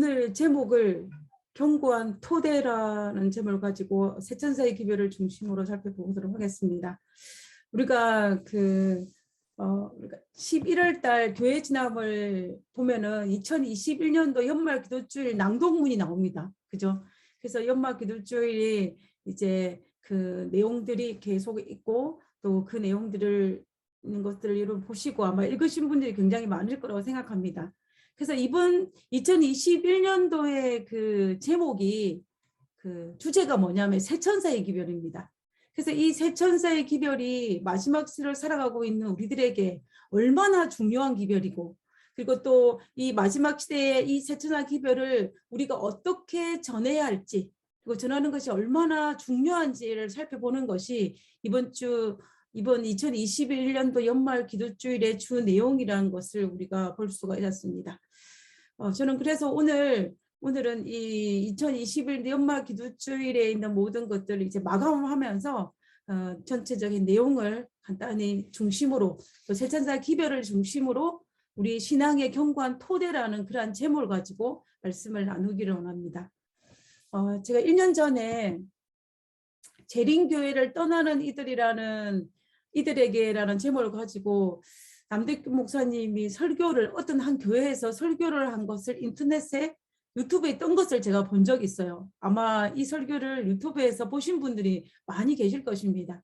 오늘 제목을 견고한 토대라는 제목을 가지고 세천사의 기별을 중심으로 살펴보도록 하겠습니다. 우리가 11월 달 교회 진압을 보면은 2021년도 연말 기도주일 낭독문이 나옵니다. 그죠? 그래서 연말 기도주일이 이제 그 내용들이 계속 있고 또 그 내용들을 있는 것들을 여러분 보시고 아마 읽으신 분들이 굉장히 많을 거라고 생각합니다. 그래서 이번 2021년도의 그 제목이 그 주제가 뭐냐면 세천사의 기별입니다. 그래서 이 세천사의 기별이 마지막 시를 살아가고 있는 우리들에게 얼마나 중요한 기별이고, 그리고 또 이 마지막 시대의 이 세천사 기별을 우리가 어떻게 전해야 할지, 그리고 전하는 것이 얼마나 중요한지를 살펴보는 것이 이번 2021년도 연말 기도주일의 주 내용이라는 것을 우리가 볼 수가 있었습니다. 저는 그래서 오늘은 이 2021 연말 기도주일에 있는 모든 것들을 이제 마감하면서 전체적인 내용을 간단히 중심으로 또 세천사 기별을 중심으로 우리 신앙의 견고한 토대라는 그러한 제목을 가지고 말씀을 나누기를 원합니다. 제가 1년 전에 재림교회를 떠나는 이들에게라는 제목을 가지고 남대규 목사님이 어떤 한 교회에서 설교를 한 것을 인터넷에 유튜브에 뜬 것을 제가 본 적이 있어요. 아마 이 설교를 유튜브에서 보신 분들이 많이 계실 것입니다.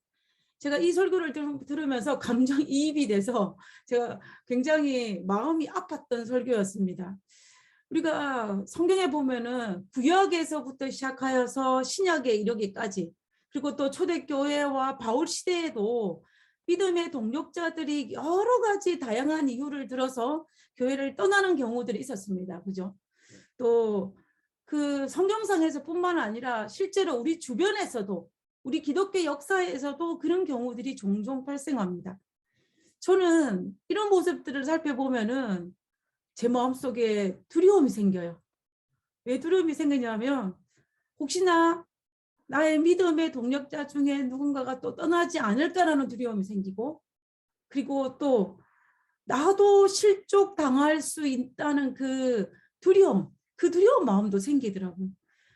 제가 이 설교를 들으면서 감정이입이 돼서 제가 굉장히 마음이 아팠던 설교였습니다. 우리가 성경에 보면은 구약에서부터 시작하여서 신약에 이르기까지, 그리고 또 초대교회와 바울 시대에도 믿음의 동력자들이 여러 가지 다양한 이유를 들어서 교회를 떠나는 경우들이 있었습니다. 그죠? 또 그 성경상에서 뿐만 아니라 실제로 우리 주변에서도, 우리 기독교 역사에서도 그런 경우들이 종종 발생합니다. 저는 이런 모습들을 살펴보면은 제 마음속에 두려움이 생겨요. 왜 두려움이 생기냐면 혹시나 나의 믿음의 동력자 중에 누군가가 또 떠나지 않을까라는 두려움이 생기고, 그리고 또 나도 실족당할 수 있다는 그 두려움 마음도 생기더라고요.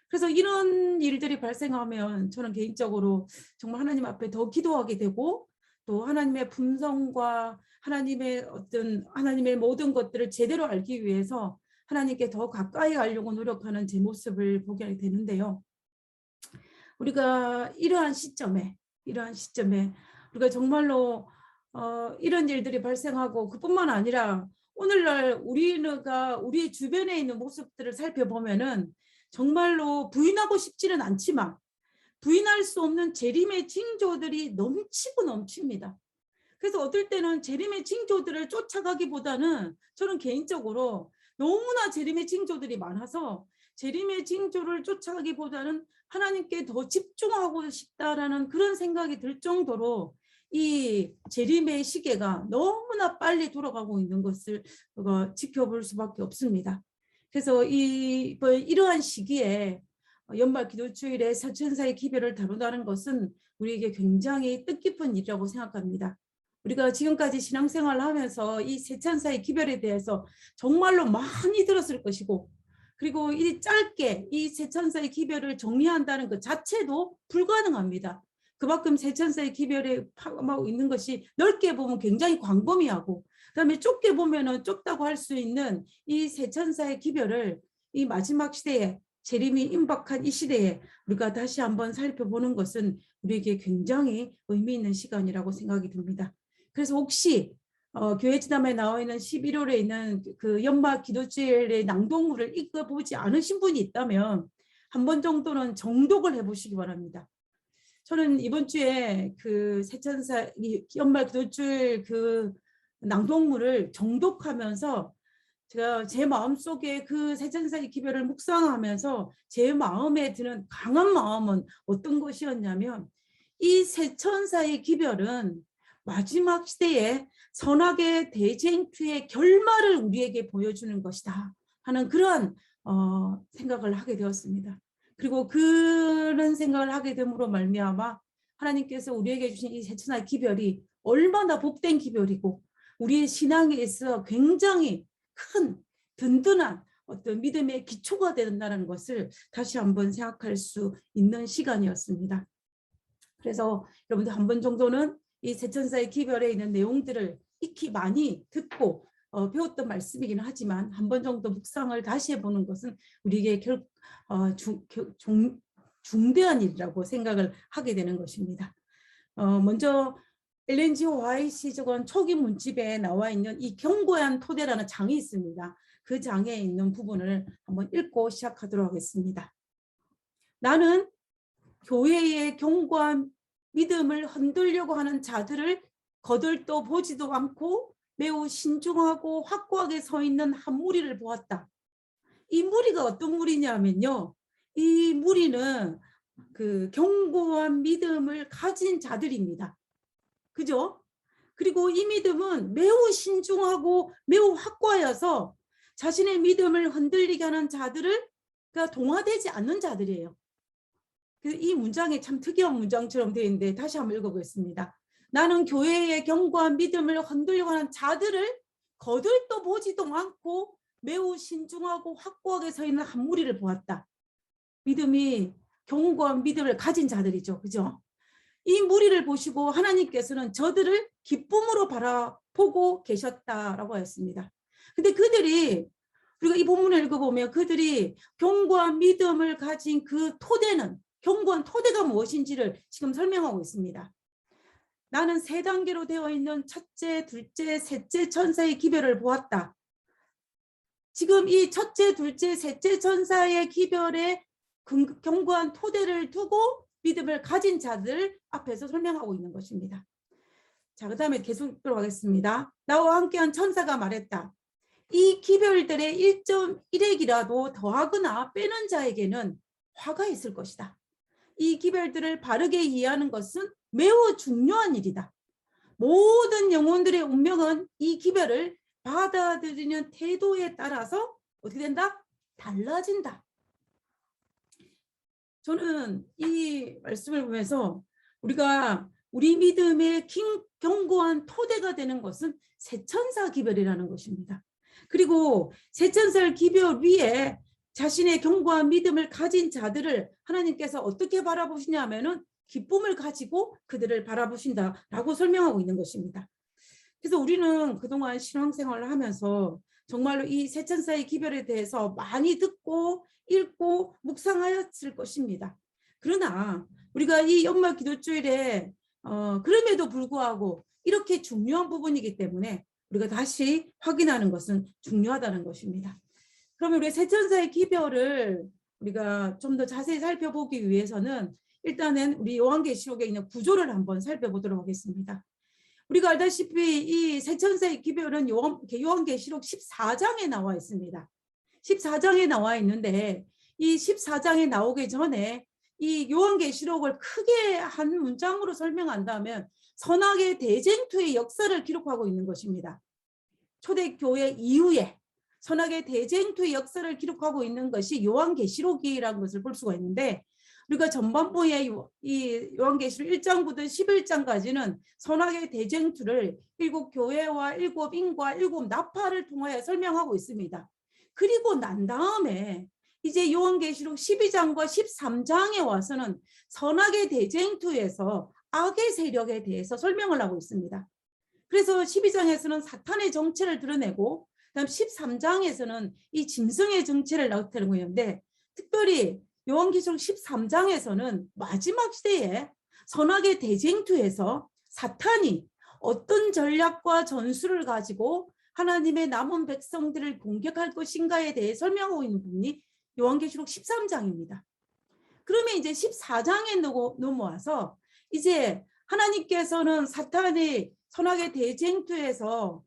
그래서 이런 일들이 발생하면 저는 개인적으로 정말 하나님 앞에 더 기도하게 되고, 또 하나님의 품성과 하나님의 모든 것들을 제대로 알기 위해서 하나님께 더 가까이 가려고 노력하는 제 모습을 보게 되는데요. 우리가 이러한 시점에 우리가 정말로 이런 일들이 발생하고, 그뿐만 아니라 오늘날 우리의 주변에 있는 모습들을 살펴보면은 정말로 부인하고 싶지는 않지만 부인할 수 없는 재림의 징조들이 넘치고 넘칩니다. 그래서 어떨 때는 재림의 징조들을 쫓아가기보다는 저는 개인적으로 너무나 재림의 징조들이 많아서 재림의 징조를 쫓아가기보다는 하나님께 더 집중하고 싶다라는 그런 생각이 들 정도로 이 재림의 시계가 너무나 빨리 돌아가고 있는 것을 지켜볼 수밖에 없습니다. 그래서 이러한 시기에 연말 기도주일에 세천사의 기별을 다룬다는 것은 우리에게 굉장히 뜻깊은 일이라고 생각합니다. 우리가 지금까지 신앙생활을 하면서 이 세천사의 기별에 대해서 정말로 많이 들었을 것이고, 그리고 이 짧게 이 세천사의 기별을 정리한다는 것 자체도 불가능합니다. 그만큼 세천사의 기별에 파악하고 있는 것이 넓게 보면 굉장히 광범위하고, 그다음에 좁게 보면은 좁다고 할 수 있는 이 세천사의 기별을 이 마지막 시대에, 재림이 임박한 이 시대에 우리가 다시 한번 살펴보는 것은 우리에게 굉장히 의미 있는 시간이라고 생각이 듭니다. 그래서 혹시 교회 지담에 나와 있는 11월에 있는 그 연말 기도주일의 낭독물을 읽어보지 않으신 분이 있다면 한 번 정도는 정독을 해보시기 바랍니다. 저는 이번 주에 그 세천사 연말 기도주일 그 낭독물을 정독하면서 제가 제 마음속에 그 세천사의 기별을 묵상하면서 제 마음에 드는 강한 마음은 어떤 것이었냐면, 이 세천사의 기별은 마지막 시대에 선악의 대쟁투의 결말을 우리에게 보여주는 것이다 하는 그런 생각을 하게 되었습니다. 그리고 그런 생각을 하게 됨으로 말미암아 하나님께서 우리에게 주신 이 세천사의 기별이 얼마나 복된 기별이고 우리의 신앙에 있어 굉장히 큰 든든한 어떤 믿음의 기초가 된다는 것을 다시 한번 생각할 수 있는 시간이었습니다. 그래서 여러분들 한 번 정도는 이 세천사의 기별에 있는 내용들을 익히 많이 듣고 배웠던 말씀이긴 하지만 한 번 정도 묵상을 다시 해보는 것은 우리에게 중대한 일이라고 생각을 하게 되는 것입니다. 먼저 엘렌 G 화이트 저건 초기 문집에 나와 있는 이 견고한 토대라는 장이 있습니다. 그 장에 있는 부분을 한번 읽고 시작하도록 하겠습니다. 나는 교회의 견고한 믿음을 흔들려고 하는 자들을 거들떠 보지도 않고 매우 신중하고 확고하게 서 있는 한 무리를 보았다. 이 무리가 어떤 무리냐면요. 이 무리는 그 견고한 믿음을 가진 자들입니다. 그죠? 그리고 이 믿음은 매우 신중하고 매우 확고하여서 자신의 믿음을 흔들리게 하는 자들을 동화되지 않는 자들이에요. 이 문장이 참 특이한 문장처럼 되어 있는데 다시 한번 읽어보겠습니다. 나는 교회의 견고한 믿음을 흔들려고 하는 자들을 거들떠 보지도 않고 매우 신중하고 확고하게 서 있는 한 무리를 보았다. 믿음이 견고한 믿음을 가진 자들이죠. 그죠? 이 무리를 보시고 하나님께서는 저들을 기쁨으로 바라보고 계셨다라고 하였습니다. 근데 그들이 우리가 이 본문을 읽어보면 그들이 견고한 믿음을 가진 그 토대는 견고한 토대가 무엇인지를 지금 설명하고 있습니다. 나는 세 단계로 되어 있는 첫째, 둘째, 셋째 천사의 기별을 보았다. 지금 이 첫째, 둘째, 셋째 천사의 기별에 견고한 토대를 두고 믿음을 가진 자들 앞에서 설명하고 있는 것입니다. 자, 그 다음에 계속 들어가겠습니다. 나와 함께한 천사가 말했다. 이 기별들의 1.1핵이라도 더하거나 빼는 자에게는 화가 있을 것이다. 이 기별들을 바르게 이해하는 것은 매우 중요한 일이다. 모든 영혼들의 운명은 이 기별을 받아들이는 태도에 따라서 어떻게 된다? 달라진다. 저는 이 말씀을 보면서 우리가 우리 믿음의 견고한 토대가 되는 것은 세천사 기별이라는 것입니다. 그리고 세천사 기별 위에 자신의 견고한 믿음을 가진 자들을 하나님께서 어떻게 바라보시냐면은 기쁨을 가지고 그들을 바라보신다라고 설명하고 있는 것입니다. 그래서 우리는 그동안 신앙생활을 하면서 정말로 이 세천사의 기별에 대해서 많이 듣고 읽고 묵상하였을 것입니다. 그러나 우리가 이 연말 기도주일에 그럼에도 불구하고 이렇게 중요한 부분이기 때문에 우리가 다시 확인하는 것은 중요하다는 것입니다. 그러면 우리 세천사의 기별을 우리가 좀 더 자세히 살펴보기 위해서는 일단은 우리 요한계시록에 있는 구조를 한번 살펴보도록 하겠습니다. 우리가 알다시피 이 세천사의 기별은 요한계시록 14장에 나와 있습니다. 14장에 나와 있는데 이 14장에 나오기 전에 이 요한계시록을 크게 한 문장으로 설명한다면 선악의 대쟁투의 역사를 기록하고 있는 것입니다. 초대교회 이후에 선악의 대쟁투의 역사를 기록하고 있는 것이 요한계시록이라는 것을 볼 수가 있는데 우리가 전반부에 이 요한계시록 1장부터 11장까지는 선악의 대쟁투를 7교회와 7인과 7나파를 통하여 설명하고 있습니다. 그리고 난 다음에 이제 요한계시록 12장과 13장에 와서는 선악의 대쟁투에서 악의 세력에 대해서 설명을 하고 있습니다. 그래서 12장에서는 사탄의 정체를 드러내고 그다음 13장에서는 이 짐승의 정체를 나타내고 있는데 특별히 요한계시록 13장에서는 마지막 시대에 선악의 대쟁투에서 사탄이 어떤 전략과 전술을 가지고 하나님의 남은 백성들을 공격할 것인가에 대해 설명하고 있는 부분이 요한계시록 13장입니다. 그러면 이제 14장에 넘어와서 이제 하나님께서는 사탄이 선악의 대쟁투에서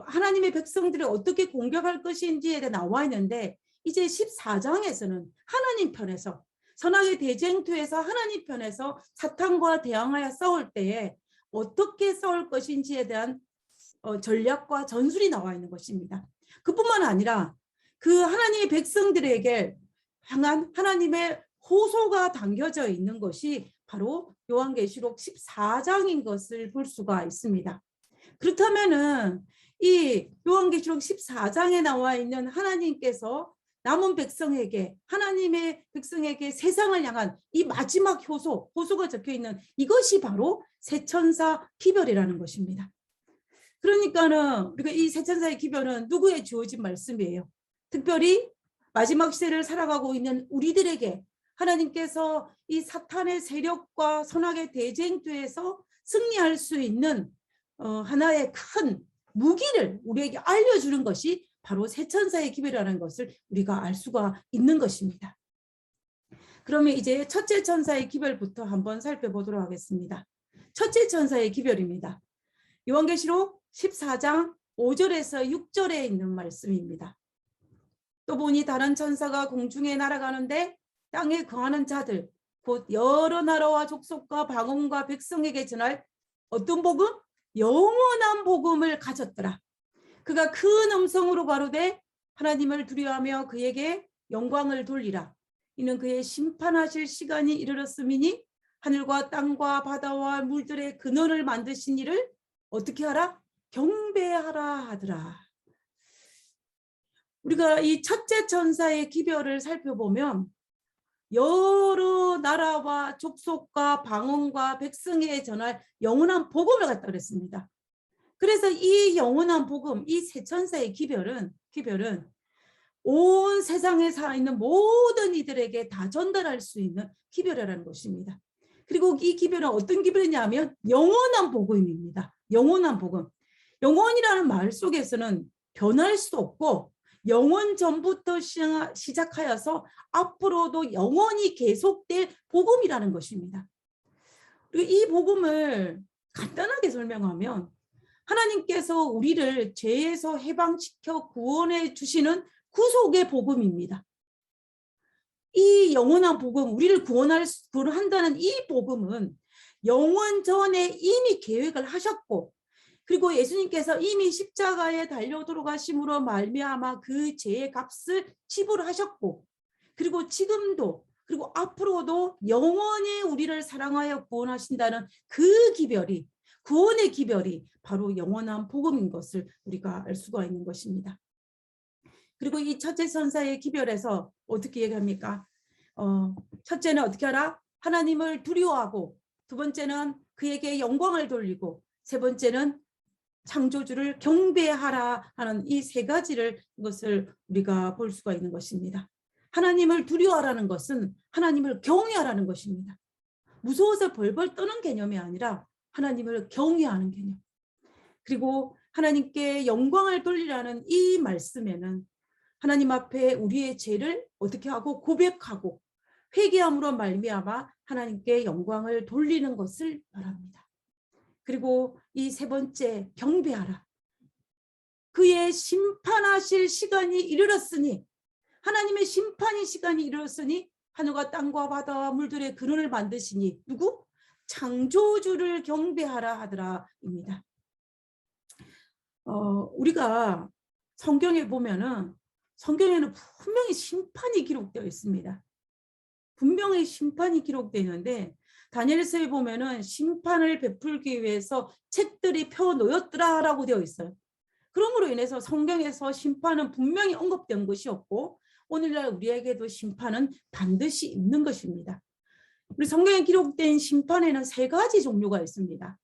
하나님의 백성들을 어떻게 공격할 것인지에 대해 나와 있는데 이제 14장에서는 하나님 편에서 선악의 대쟁투에서 하나님 편에서 사탄과 대항하여 싸울 때에 어떻게 싸울 것인지에 대한 전략과 전술이 나와 있는 것입니다. 그뿐만 아니라 그 하나님의 백성들에게 향한 하나님의 호소가 담겨져 있는 것이 바로 요한계시록 14장인 것을 볼 수가 있습니다. 그렇다면은 이 요한계시록 14장에 나와 있는 하나님께서 남은 백성에게, 하나님의 백성에게 세상을 향한 이 마지막 호소가 적혀 있는 이것이 바로 세천사 기별이라는 것입니다. 그러니까는 우리가 이 세천사의 기별은 누구에 주어진 말씀이에요? 특별히 마지막 시대를 살아가고 있는 우리들에게 하나님께서 이 사탄의 세력과 선악의 대쟁투에서 승리할 수 있는 하나의 큰 무기를 우리에게 알려주는 것이 바로 세천사의 기별이라는 것을 우리가 알 수가 있는 것입니다. 그러면 이제 첫째 천사의 기별부터 한번 살펴보도록 하겠습니다. 첫째 천사의 기별입니다. 요한계시록 14장 5절에서 6절에 있는 말씀입니다. 또 보니 다른 천사가 공중에 날아가는데 땅에 거하는 자들 곧 여러 나라와 족속과 방언과 백성에게 전할 어떤 복음? 영원한 복음을 가졌더라. 그가 큰 음성으로 가로되 하나님을 두려워하며 그에게 영광을 돌리라. 이는 그의 심판하실 시간이 이르렀음이니 하늘과 땅과 바다와 물들의 근원을 만드신 이를 어떻게 하라? 경배하라 하더라. 우리가 이 첫째 천사의 기별을 살펴보면 여러 나라와 족속과 방언과 백성에 전할 영원한 복음을 갖다 그랬습니다. 그래서 이 영원한 복음, 이 세 천사의 기별은 온 세상에 살아있는 모든 이들에게 다 전달할 수 있는 기별이라는 것입니다. 그리고 이 기별은 어떤 기별이냐면 영원한 복음입니다. 영원한 복음. 영원이라는 말 속에서는 변할 수 없고 영원 전부터 시작하여서 앞으로도 영원히 계속될 복음이라는 것입니다. 그리고 이 복음을 간단하게 설명하면 하나님께서 우리를 죄에서 해방시켜 구원해 주시는 구속의 복음입니다. 이 영원한 복음, 우리를 구원한다는 이 복음은 영원 전에 이미 계획을 하셨고 그리고 예수님께서 이미 십자가에 달려 돌아가심으로 말미암아 그 죄의 값을 지불하셨고 그리고 지금도 그리고 앞으로도 영원히 우리를 사랑하여 구원하신다는 그 기별이 구원의 기별이 바로 영원한 복음인 것을 우리가 알 수가 있는 것입니다. 그리고 이 첫째 천사의 기별에서 어떻게 얘기합니까? 첫째는 어떻게 하라? 하나님을 두려워하고 두 번째는 그에게 영광을 돌리고 세 번째는 창조주를 경배하라 하는 이 세 가지를 것을 우리가 볼 수가 있는 것입니다. 하나님을 두려워하라는 것은 하나님을 경외하라는 것입니다. 무서워서 벌벌 떠는 개념이 아니라 하나님을 경외하는 개념. 그리고 하나님께 영광을 돌리라는 이 말씀에는 하나님 앞에 우리의 죄를 어떻게 하고 고백하고 회개함으로 말미암아 하나님께 영광을 돌리는 것을 말합니다. 그리고 이 세 번째 경배하라. 그의 심판하실 시간이 이르렀으니 하나님의 심판의 시간이 이르렀으니 하늘과 땅과 바다와 물들의 근원을 만드시니 누구? 창조주를 경배하라 하더라입니다. 우리가 성경에 보면은 성경에는 분명히 심판이 기록되어 있습니다. 분명히 심판이 기록되어 있는데 다니엘서에 보면은 심판을 베풀기 위해서 책들이 펴놓였더라라고 되어 있어요. 그러므로 인해서 성경에서 심판은 분명히 언급된 것이 없고 오늘날 우리에게도 심판은 반드시 있는 것입니다. 우리 성경에 기록된 심판에는 세 가지 종류가 있습니다.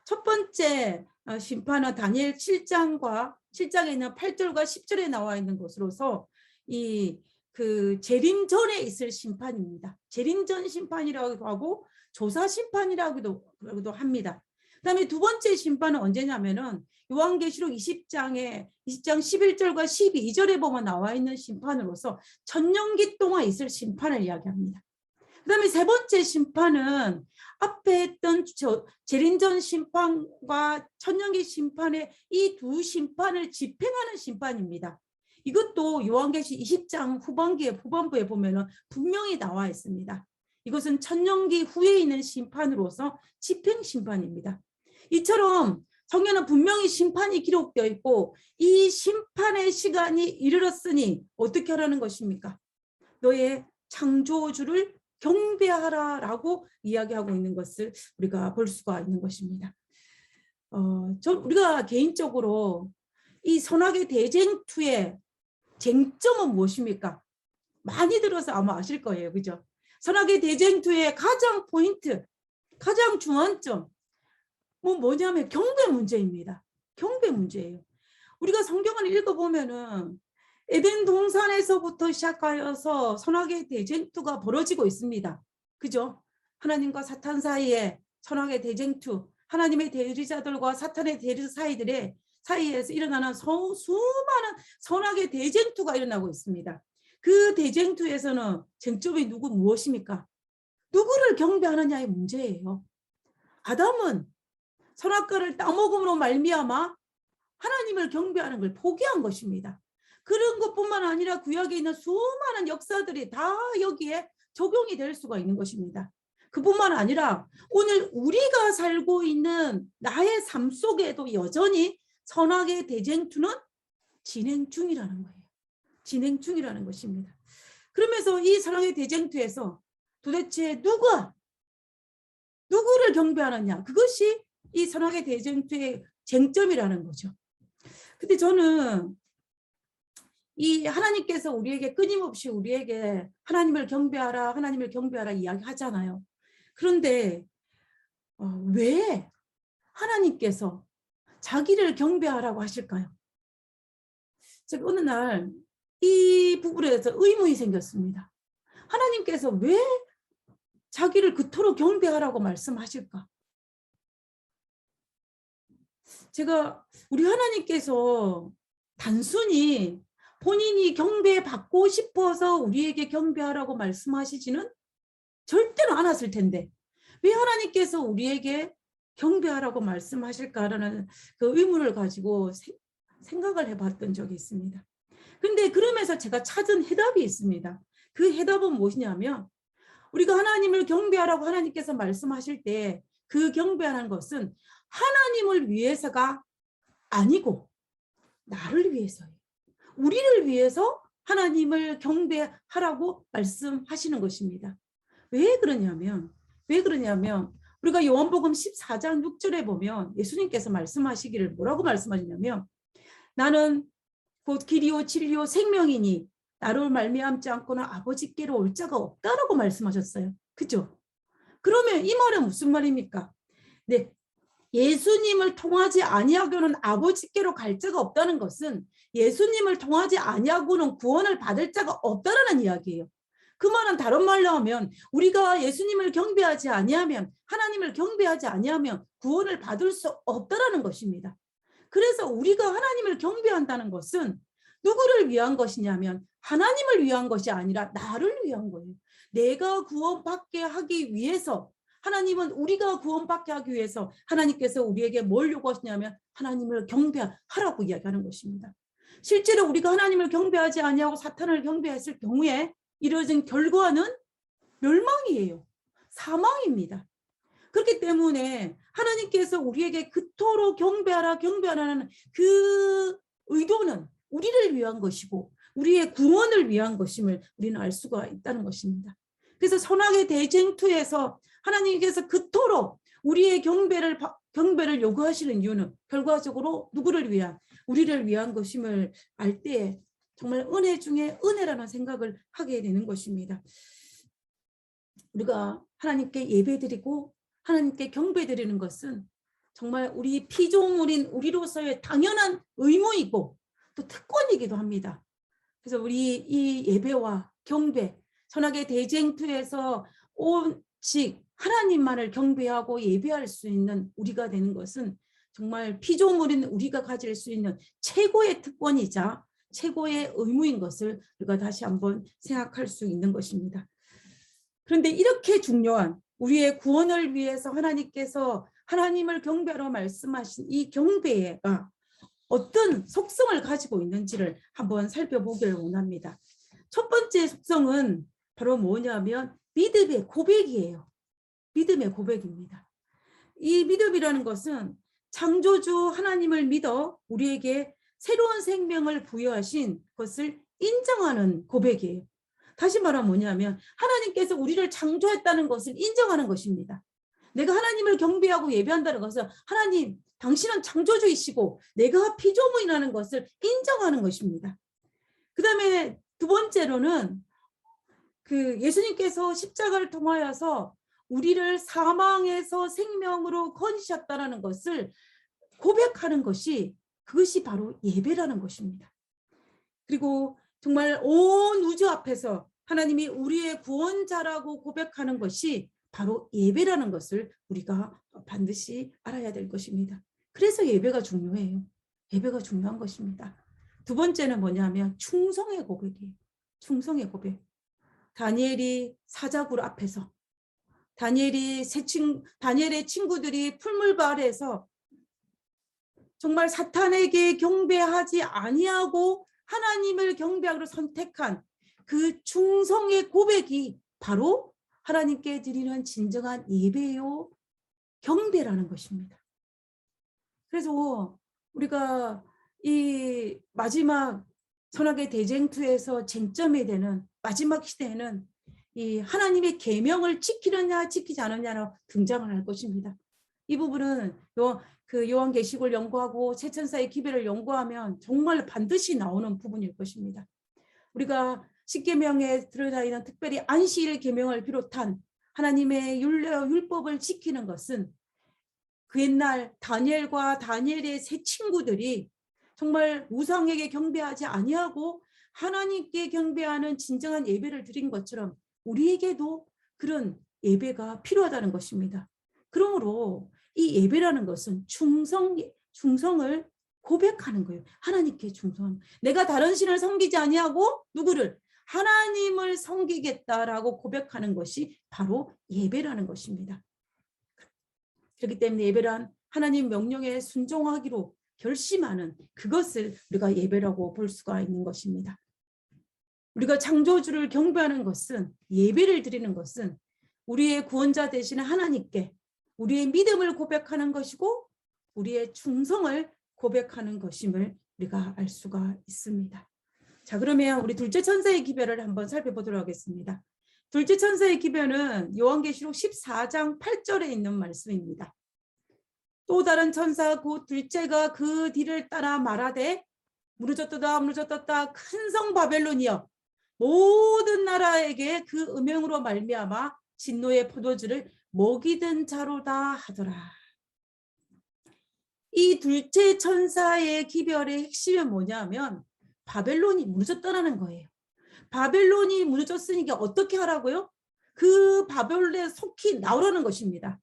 첫 번째 심판은 다니엘 7장에 있는 8절과 10절에 나와 있는 것으로서 그 재림전에 있을 심판입니다. 재림전 심판이라고도 하고 조사 심판이라고도 합니다. 그다음에 두 번째 심판은 언제냐면은 요한계시록 20장 11절과 12절에 보면 나와 있는 심판으로서 천년기 동안 있을 심판을 이야기합니다. 그다음에 세 번째 심판은 앞에 했던 재림전 심판과 천년기 심판의 이 두 심판을 집행하는 심판입니다. 이것도 요한계시 20장 후반부에 보면 분명히 나와 있습니다. 이것은 천년기 후에 있는 심판으로서 집행 심판입니다. 이처럼 성경에는 분명히 심판이 기록되어 있고 이 심판의 시간이 이르렀으니 어떻게 하라는 것입니까? 너의 창조주를 경배하라라고 이야기하고 있는 것을 우리가 볼 수가 있는 것입니다. 우리가 개인적으로 이 선악의 대쟁투의 쟁점은 무엇입니까? 많이 들어서 아마 아실 거예요. 그죠? 선악의 대쟁투의 가장 포인트, 가장 중앙점, 뭐냐면 경배 문제입니다. 경배 문제예요. 우리가 성경을 읽어보면은 에덴 동산에서부터 시작하여서 선악의 대쟁투가 벌어지고 있습니다. 그죠? 하나님과 사탄 사이에 선악의 대쟁투, 하나님의 대리자들과 사탄의 대리자 사이에서 일어나는 수많은 선악의 대쟁투가 일어나고 있습니다. 그 대쟁투에서는 쟁점이 무엇입니까? 누구를 경배하느냐의 문제예요. 아담은 선악과를 따먹음으로 말미암아 하나님을 경배하는 걸 포기한 것입니다. 그런 것뿐만 아니라 구약에 있는 수많은 역사들이 다 여기에 적용이 될 수가 있는 것입니다. 그뿐만 아니라 오늘 우리가 살고 있는 나의 삶 속에도 여전히 선악의 대쟁투는 진행 중이라는 거예요. 진행 중이라는 것입니다. 그러면서 이 선악의 대쟁투에서 도대체 누구를 경배하느냐, 그것이 이 선악의 대쟁투의 쟁점이라는 거죠. 근데 저는 이 하나님께서 우리에게 끊임없이 우리에게 하나님을 경배하라 이야기하잖아요. 그런데 왜 하나님께서 자기를 경배하라고 하실까요? 제가 어느 날 이 부분에서 의문이 생겼습니다. 하나님께서 왜 자기를 그토록 경배하라고 말씀하실까? 우리 하나님께서 단순히 본인이 경배받고 싶어서 우리에게 경배하라고 말씀하시지는 절대로 않았을 텐데 왜 하나님께서 우리에게 경배하라고 말씀하실까라는 그 의문을 가지고 생각을 해봤던 적이 있습니다. 근데 그러면서 제가 찾은 해답이 있습니다. 그 해답은 무엇이냐면 우리가 하나님을 경배하라고 하나님께서 말씀하실 때 그 경배하는 것은 하나님을 위해서가 아니고 나를 위해서예요. 우리를 위해서 하나님을 경배하라고 말씀하시는 것입니다. 왜 그러냐면 우리가 요한복음 14장 6절에 보면 예수님께서 말씀하시기를 뭐라고 말씀하시냐면 나는 곧 길이요 진리요 생명이니 나로 말미암지 않고는 아버지께로 올 자가 없다라고 말씀하셨어요. 그죠? 그러면 이 말은 무슨 말입니까? 네, 예수님을 통하지 아니하고는 아버지께로 갈 자가 없다는 것은 예수님을 통하지 아니하고는 구원을 받을 자가 없다라는 이야기예요. 그 말은 다른 말로 하면 우리가 예수님을 경배하지 아니하면 하나님을 경배하지 아니하면 구원을 받을 수 없다라는 것입니다. 그래서 우리가 하나님을 경배한다는 것은 누구를 위한 것이냐면 하나님을 위한 것이 아니라 나를 위한 거예요. 내가 구원받게 하기 위해서 하나님은 우리가 구원받게 하기 위해서 하나님께서 우리에게 뭘 요구하시냐면 하나님을 경배하라고 이야기하는 것입니다. 실제로 우리가 하나님을 경배하지 아니하고 사탄을 경배했을 경우에 이루어진 결과는 멸망이에요. 사망입니다. 그렇기 때문에 하나님께서 우리에게 그토록 경배하라는 그 의도는 우리를 위한 것이고 우리의 구원을 위한 것임을 우리는 알 수가 있다는 것입니다. 그래서 선악의 대쟁투에서 하나님께서 그토록 우리의 경배를 요구하시는 이유는 결과적으로 누구를 위한? 우리를 위한 것임을 알 때 정말 은혜 중에 은혜라는 생각을 하게 되는 것입니다. 우리가 하나님께 예배드리고 하나님께 경배드리는 것은 정말 우리 피조물인 우리로서의 당연한 의무이고 또 특권이기도 합니다. 그래서 우리 이 예배와 경배, 선악의 대쟁투에서 오직 하나님만을 경배하고 예배할 수 있는 우리가 되는 것은 정말 피조물인 우리가 가질 수 있는 최고의 특권이자 최고의 의무인 것을 우리가 다시 한번 생각할 수 있는 것입니다. 그런데 이렇게 중요한 우리의 구원을 위해서 하나님께서 하나님을 경배하러 말씀하신 이 경배가 어떤 속성을 가지고 있는지를 한번 살펴보기를 원합니다. 첫 번째 속성은 바로 뭐냐면 믿음의 고백이에요. 믿음의 고백입니다. 이 믿음이라는 것은 창조주 하나님을 믿어 우리에게 새로운 생명을 부여하신 것을 인정하는 고백이에요. 다시 말하면 뭐냐면 하나님께서 우리를 창조했다는 것을 인정하는 것입니다. 내가 하나님을 경배하고 예배한다는 것은 하나님, 당신은 창조주이시고 내가 피조물이라는 것을 인정하는 것입니다. 그 다음에 두 번째로는 그 예수님께서 십자가를 통하여서 우리를 사망에서 생명으로 건지셨다는 것을 고백하는 것이, 그것이 바로 예배라는 것입니다. 그리고 정말 온 우주 앞에서 하나님이 우리의 구원자라고 고백하는 것이 바로 예배라는 것을 우리가 반드시 알아야 될 것입니다. 그래서 예배가 중요해요. 예배가 중요한 것입니다. 두 번째는 뭐냐면 충성의 고백이에요. 충성의 고백. 다니엘이 사자굴 앞에서, 다니엘의 친구들이 풀무불 아래에서 정말 사탄에게 경배하지 아니하고 하나님을 경배하기로 선택한 그 충성의 고백이 바로 하나님께 드리는 진정한 예배요 경배라는 것입니다. 그래서 우리가 이 마지막 선악의 대쟁투에서 쟁점이 되는 마지막 시대에는 이 하나님의 계명을 지키느냐 지키지 않느냐로 등장을 할 것입니다. 이 부분은 요한계시록을 연구하고 세천사의 기별을 연구하면 정말 반드시 나오는 부분일 것입니다. 우리가 십계명에 들어가 있는 특별히 안식일 계명을 비롯한 하나님의 율법을 지키는 것은 그 옛날 다니엘과 다니엘의 세 친구들이 정말 우상에게 경배하지 아니하고 하나님께 경배하는 진정한 예배를 드린 것처럼 우리에게도 그런 예배가 필요하다는 것입니다. 그러므로 이 예배라는 것은 충성을 고백하는 거예요. 하나님께 충성. 내가 다른 신을 섬기지 아니하고 누구를? 하나님을 섬기겠다라고 고백하는 것이 바로 예배라는 것입니다. 그렇기 때문에 예배란 하나님 명령에 순종하기로 결심하는 그것을 우리가 예배라고 볼 수가 있는 것입니다. 우리가 창조주를 경배하는 것은, 예배를 드리는 것은 우리의 구원자 되시는 하나님께 우리의 믿음을 고백하는 것이고 우리의 충성을 고백하는 것임을 우리가 알 수가 있습니다. 자, 그러면 우리 둘째 천사의 기별을 한번 살펴보도록 하겠습니다. 둘째 천사의 기별은 요한계시록 14장 8절에 있는 말씀입니다. 또 다른 천사 곧 둘째가 그 뒤를 따라 말하되 무너졌도다 무너졌도다 큰 성 바벨론이여 모든 나라에게 그 음행으로 말미암아 진노의 포도주를 먹이던 자로다 하더라. 이 둘째 천사의 기별의 핵심은 뭐냐면 바벨론이 무너졌다는 거예요. 바벨론이 무너졌으니까 어떻게 하라고요? 그 바벨론에 속히 나오라는 것입니다.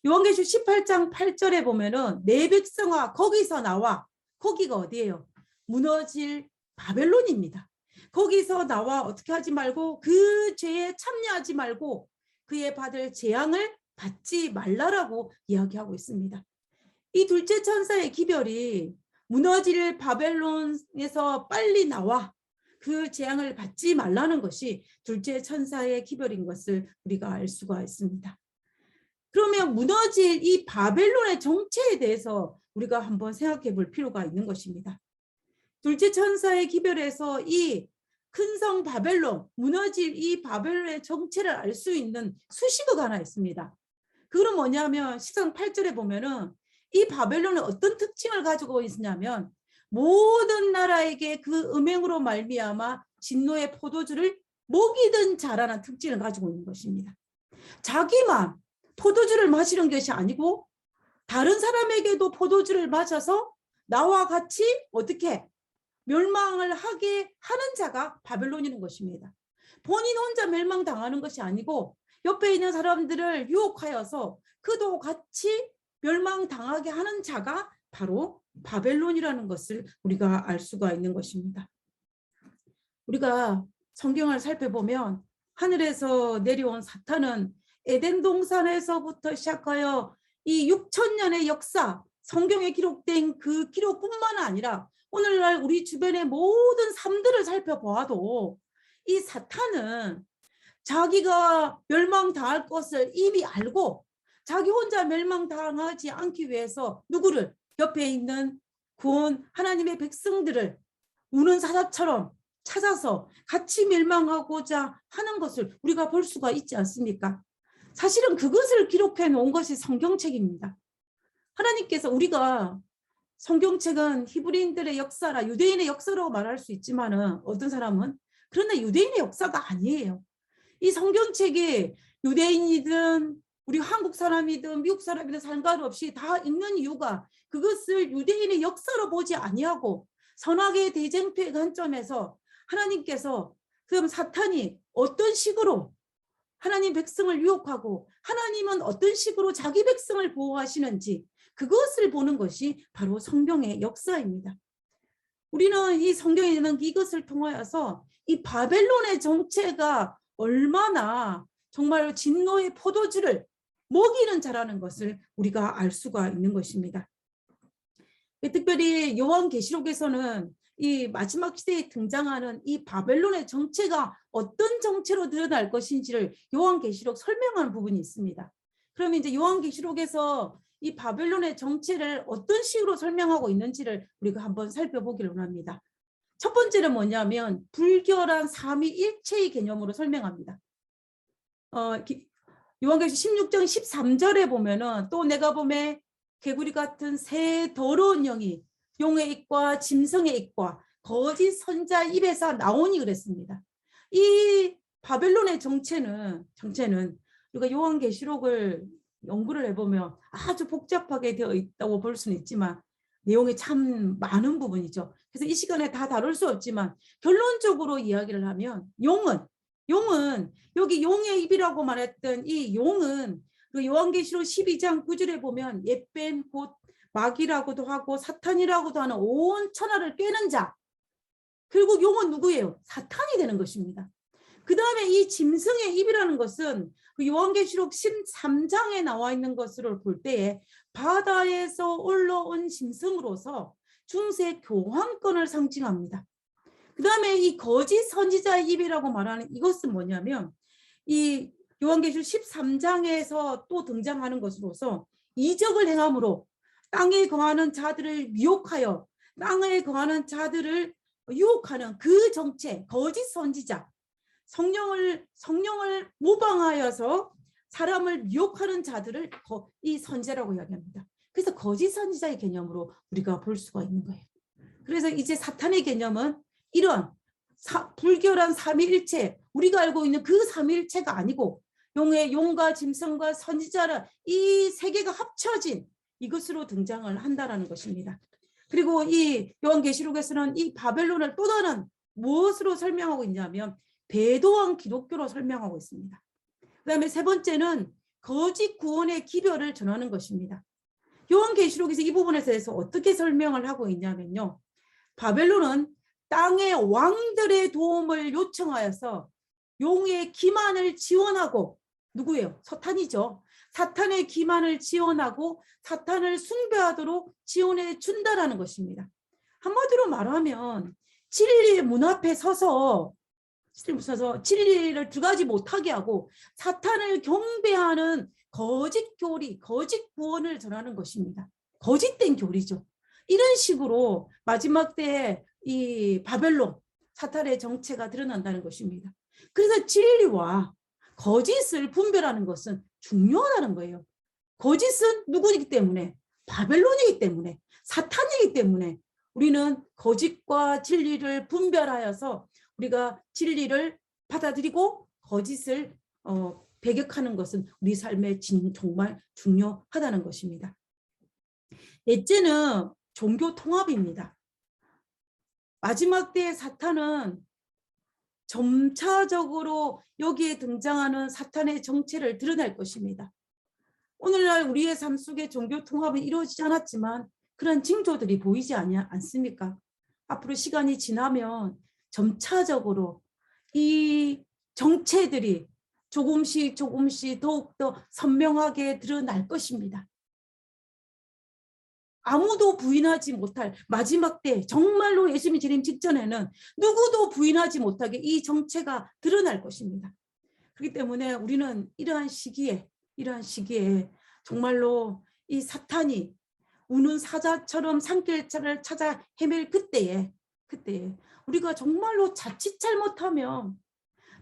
요한계시록 18장 8절에 보면은 내 백성아 거기서 나와. 거기가 어디예요? 무너질 바벨론입니다. 거기서 나와 어떻게 하지 말고 그 죄에 참여하지 말고 그의 받을 재앙을 받지 말라라고 이야기하고 있습니다. 이 둘째 천사의 기별이 무너질 바벨론에서 빨리 나와 그 재앙을 받지 말라는 것이 둘째 천사의 기별인 것을 우리가 알 수가 있습니다. 그러면 무너질 이 바벨론의 정체에 대해서 우리가 한번 생각해 볼 필요가 있는 것입니다. 둘째 천사의 기별에서 이 큰 성 바벨론, 무너질 이 바벨론의 정체를 알 수 있는 수식어가 하나 있습니다. 그건 뭐냐면 10장 8절에 보면은 이 바벨론은 어떤 특징을 가지고 있냐면 모든 나라에게 그 음행으로 말미암아 진노의 포도주를 먹이던 자라는 특징을 가지고 있는 것입니다. 자기만 포도주를 마시는 것이 아니고 다른 사람에게도 포도주를 마셔서 나와 같이 어떻게 멸망을 하게 하는 자가 바벨론이라는 것입니다. 본인 혼자 멸망당하는 것이 아니고 옆에 있는 사람들을 유혹하여서 그도 같이 멸망당하게 하는 자가 바로 바벨론이라는 것을 우리가 알 수가 있는 것입니다. 우리가 성경을 살펴보면 하늘에서 내려온 사탄은 에덴 동산에서부터 시작하여 이 6,000년의 역사, 성경에 기록된 그 기록뿐만 아니라 오늘날 우리 주변의 모든 삶들을 살펴보아도 이 사탄은 자기가 멸망당할 것을 이미 알고 자기 혼자 멸망당하지 않기 위해서 누구를? 옆에 있는 구원 하나님의 백성들을 우는 사자처럼 찾아서 같이 멸망하고자 하는 것을 우리가 볼 수가 있지 않습니까? 사실은 그것을 기록해 놓은 것이 성경책입니다. 하나님께서 우리가 성경책은 히브리인들의 역사라 유대인의 역사라고 말할 수 있지만은 어떤 사람은 그러나 유대인의 역사가 아니에요. 이 성경책이 유대인이든 우리 한국 사람이든 미국 사람이든 상관없이 다 읽는 이유가 그것을 유대인의 역사로 보지 아니하고 선악의 대쟁투의 관점에서 하나님께서 그럼 사탄이 어떤 식으로 하나님 백성을 유혹하고 하나님은 어떤 식으로 자기 백성을 보호하시는지 그것을 보는 것이 바로 성경의 역사입니다. 우리는 이 성경에 있는 이것을 통하여서 이 바벨론의 정체가 얼마나 정말 진노의 포도주를 먹이는 자라는 것을 우리가 알 수가 있는 것입니다. 특별히 요한계시록에서는 이 마지막 시대에 등장하는 이 바벨론의 정체가 어떤 정체로 드러날 것인지를 요한계시록 설명하는 부분이 있습니다. 그러면 이제 요한계시록에서 이 바벨론의 정체를 어떤 식으로 설명하고 있는지를 우리가 한번 살펴보기를 원합니다. 첫 번째는 뭐냐면 불결한 삼위일체의 개념으로 설명합니다. 요한계시록 16장 13절에 보면은 또 내가 보매 개구리 같은 새 더러운 영이 용의 입과 짐승의 입과 거짓 선자 입에서 나오니 그랬습니다. 이 바벨론의 정체는 우리가 요한계시록을 연구를 해보면 아주 복잡하게 되어 있다고 볼 수는 있지만 내용이 참 많은 부분이죠. 그래서 이 시간에 다 다룰 수 없지만 결론적으로 이야기를 하면 용은 여기 용의 입이라고 말했던 이 용은 그 요한계시록 12장 9절에 보면 옛뱀 곧 마귀라고도 하고 사탄이라고도 하는 온 천하를 꿰는 자. 결국 용은 누구예요? 사탄이 되는 것입니다. 그 다음에 이 짐승의 입이라는 것은 그 요한계시록 13장에 나와 있는 것으로 볼 때에 바다에서 올라온 짐승으로서 중세 교황권을 상징합니다. 그 다음에 이 거짓 선지자의 입이라고 말하는 이것은 뭐냐면 이 요한계시록 13장에서 또 등장하는 것으로서 이적을 행함으로 땅에 거하는 자들을 미혹하여 땅에 거하는 자들을 유혹하는 그 정체 거짓 선지자 성령을 모방하여서 사람을 미혹하는 자들을 이 선지자라고 이야기합니다. 그래서 거짓 선지자의 개념으로 우리가 볼 수가 있는 거예요. 그래서 이제 사탄의 개념은 이런 불결한 삼위일체 우리가 알고 있는 그 삼위일체가 아니고 용과 짐승과 선지자라 이 세 개가 합쳐진 이것으로 등장을 한다라는 것입니다. 그리고 이 요한계시록에서는 이 바벨론을 또 다른 무엇으로 설명하고 있냐면 배도한 기독교로 설명하고 있습니다. 그 다음에 세 번째는 거짓 구원의 기별을 전하는 것입니다. 요한계시록에서 이 부분에 대해서 어떻게 설명을 하고 있냐면요. 바벨론은 땅의 왕들의 도움을 요청하여서 용의 기만을 지원하고 누구예요? 사탄이죠. 사탄의 기만을 지원하고 사탄을 숭배하도록 지원해 준다라는 것입니다. 한마디로 말하면 진리의 문 앞에 서서 진리를 들어가지 못하게 하고 사탄을 경배하는 거짓 교리, 거짓 구원을 전하는 것입니다. 거짓된 교리죠. 이런 식으로 마지막 때에 이 바벨론, 사탄의 정체가 드러난다는 것입니다. 그래서 진리와 거짓을 분별하는 것은 중요하다는 거예요. 거짓은 누구이기 때문에? 바벨론이기 때문에, 사탄이기 때문에 우리는 거짓과 진리를 분별하여서 우리가 진리를 받아들이고 거짓을 배격하는 것은 우리 삶에 정말 중요하다는 것입니다. 넷째는 종교 통합입니다. 마지막 때의 사탄은 점차적으로 여기에 등장하는 사탄의 정체를 드러낼 것입니다. 오늘날 우리의 삶 속에 종교 통합은 이루어지지 않았지만 그런 징조들이 보이지 않습니까? 앞으로 시간이 지나면 점차적으로 이 정체들이 조금씩 더욱더 선명하게 드러날 것입니다. 아무도 부인하지 못할 마지막 때 정말로 예수님이 재림 직전에는 누구도 부인하지 못하게 이 정체가 드러날 것입니다. 그렇기 때문에 우리는 이러한 시기에 정말로 이 사탄이 우는 사자처럼 산길을 찾아 헤맬 그때에 우리가 정말로 자칫 잘못하면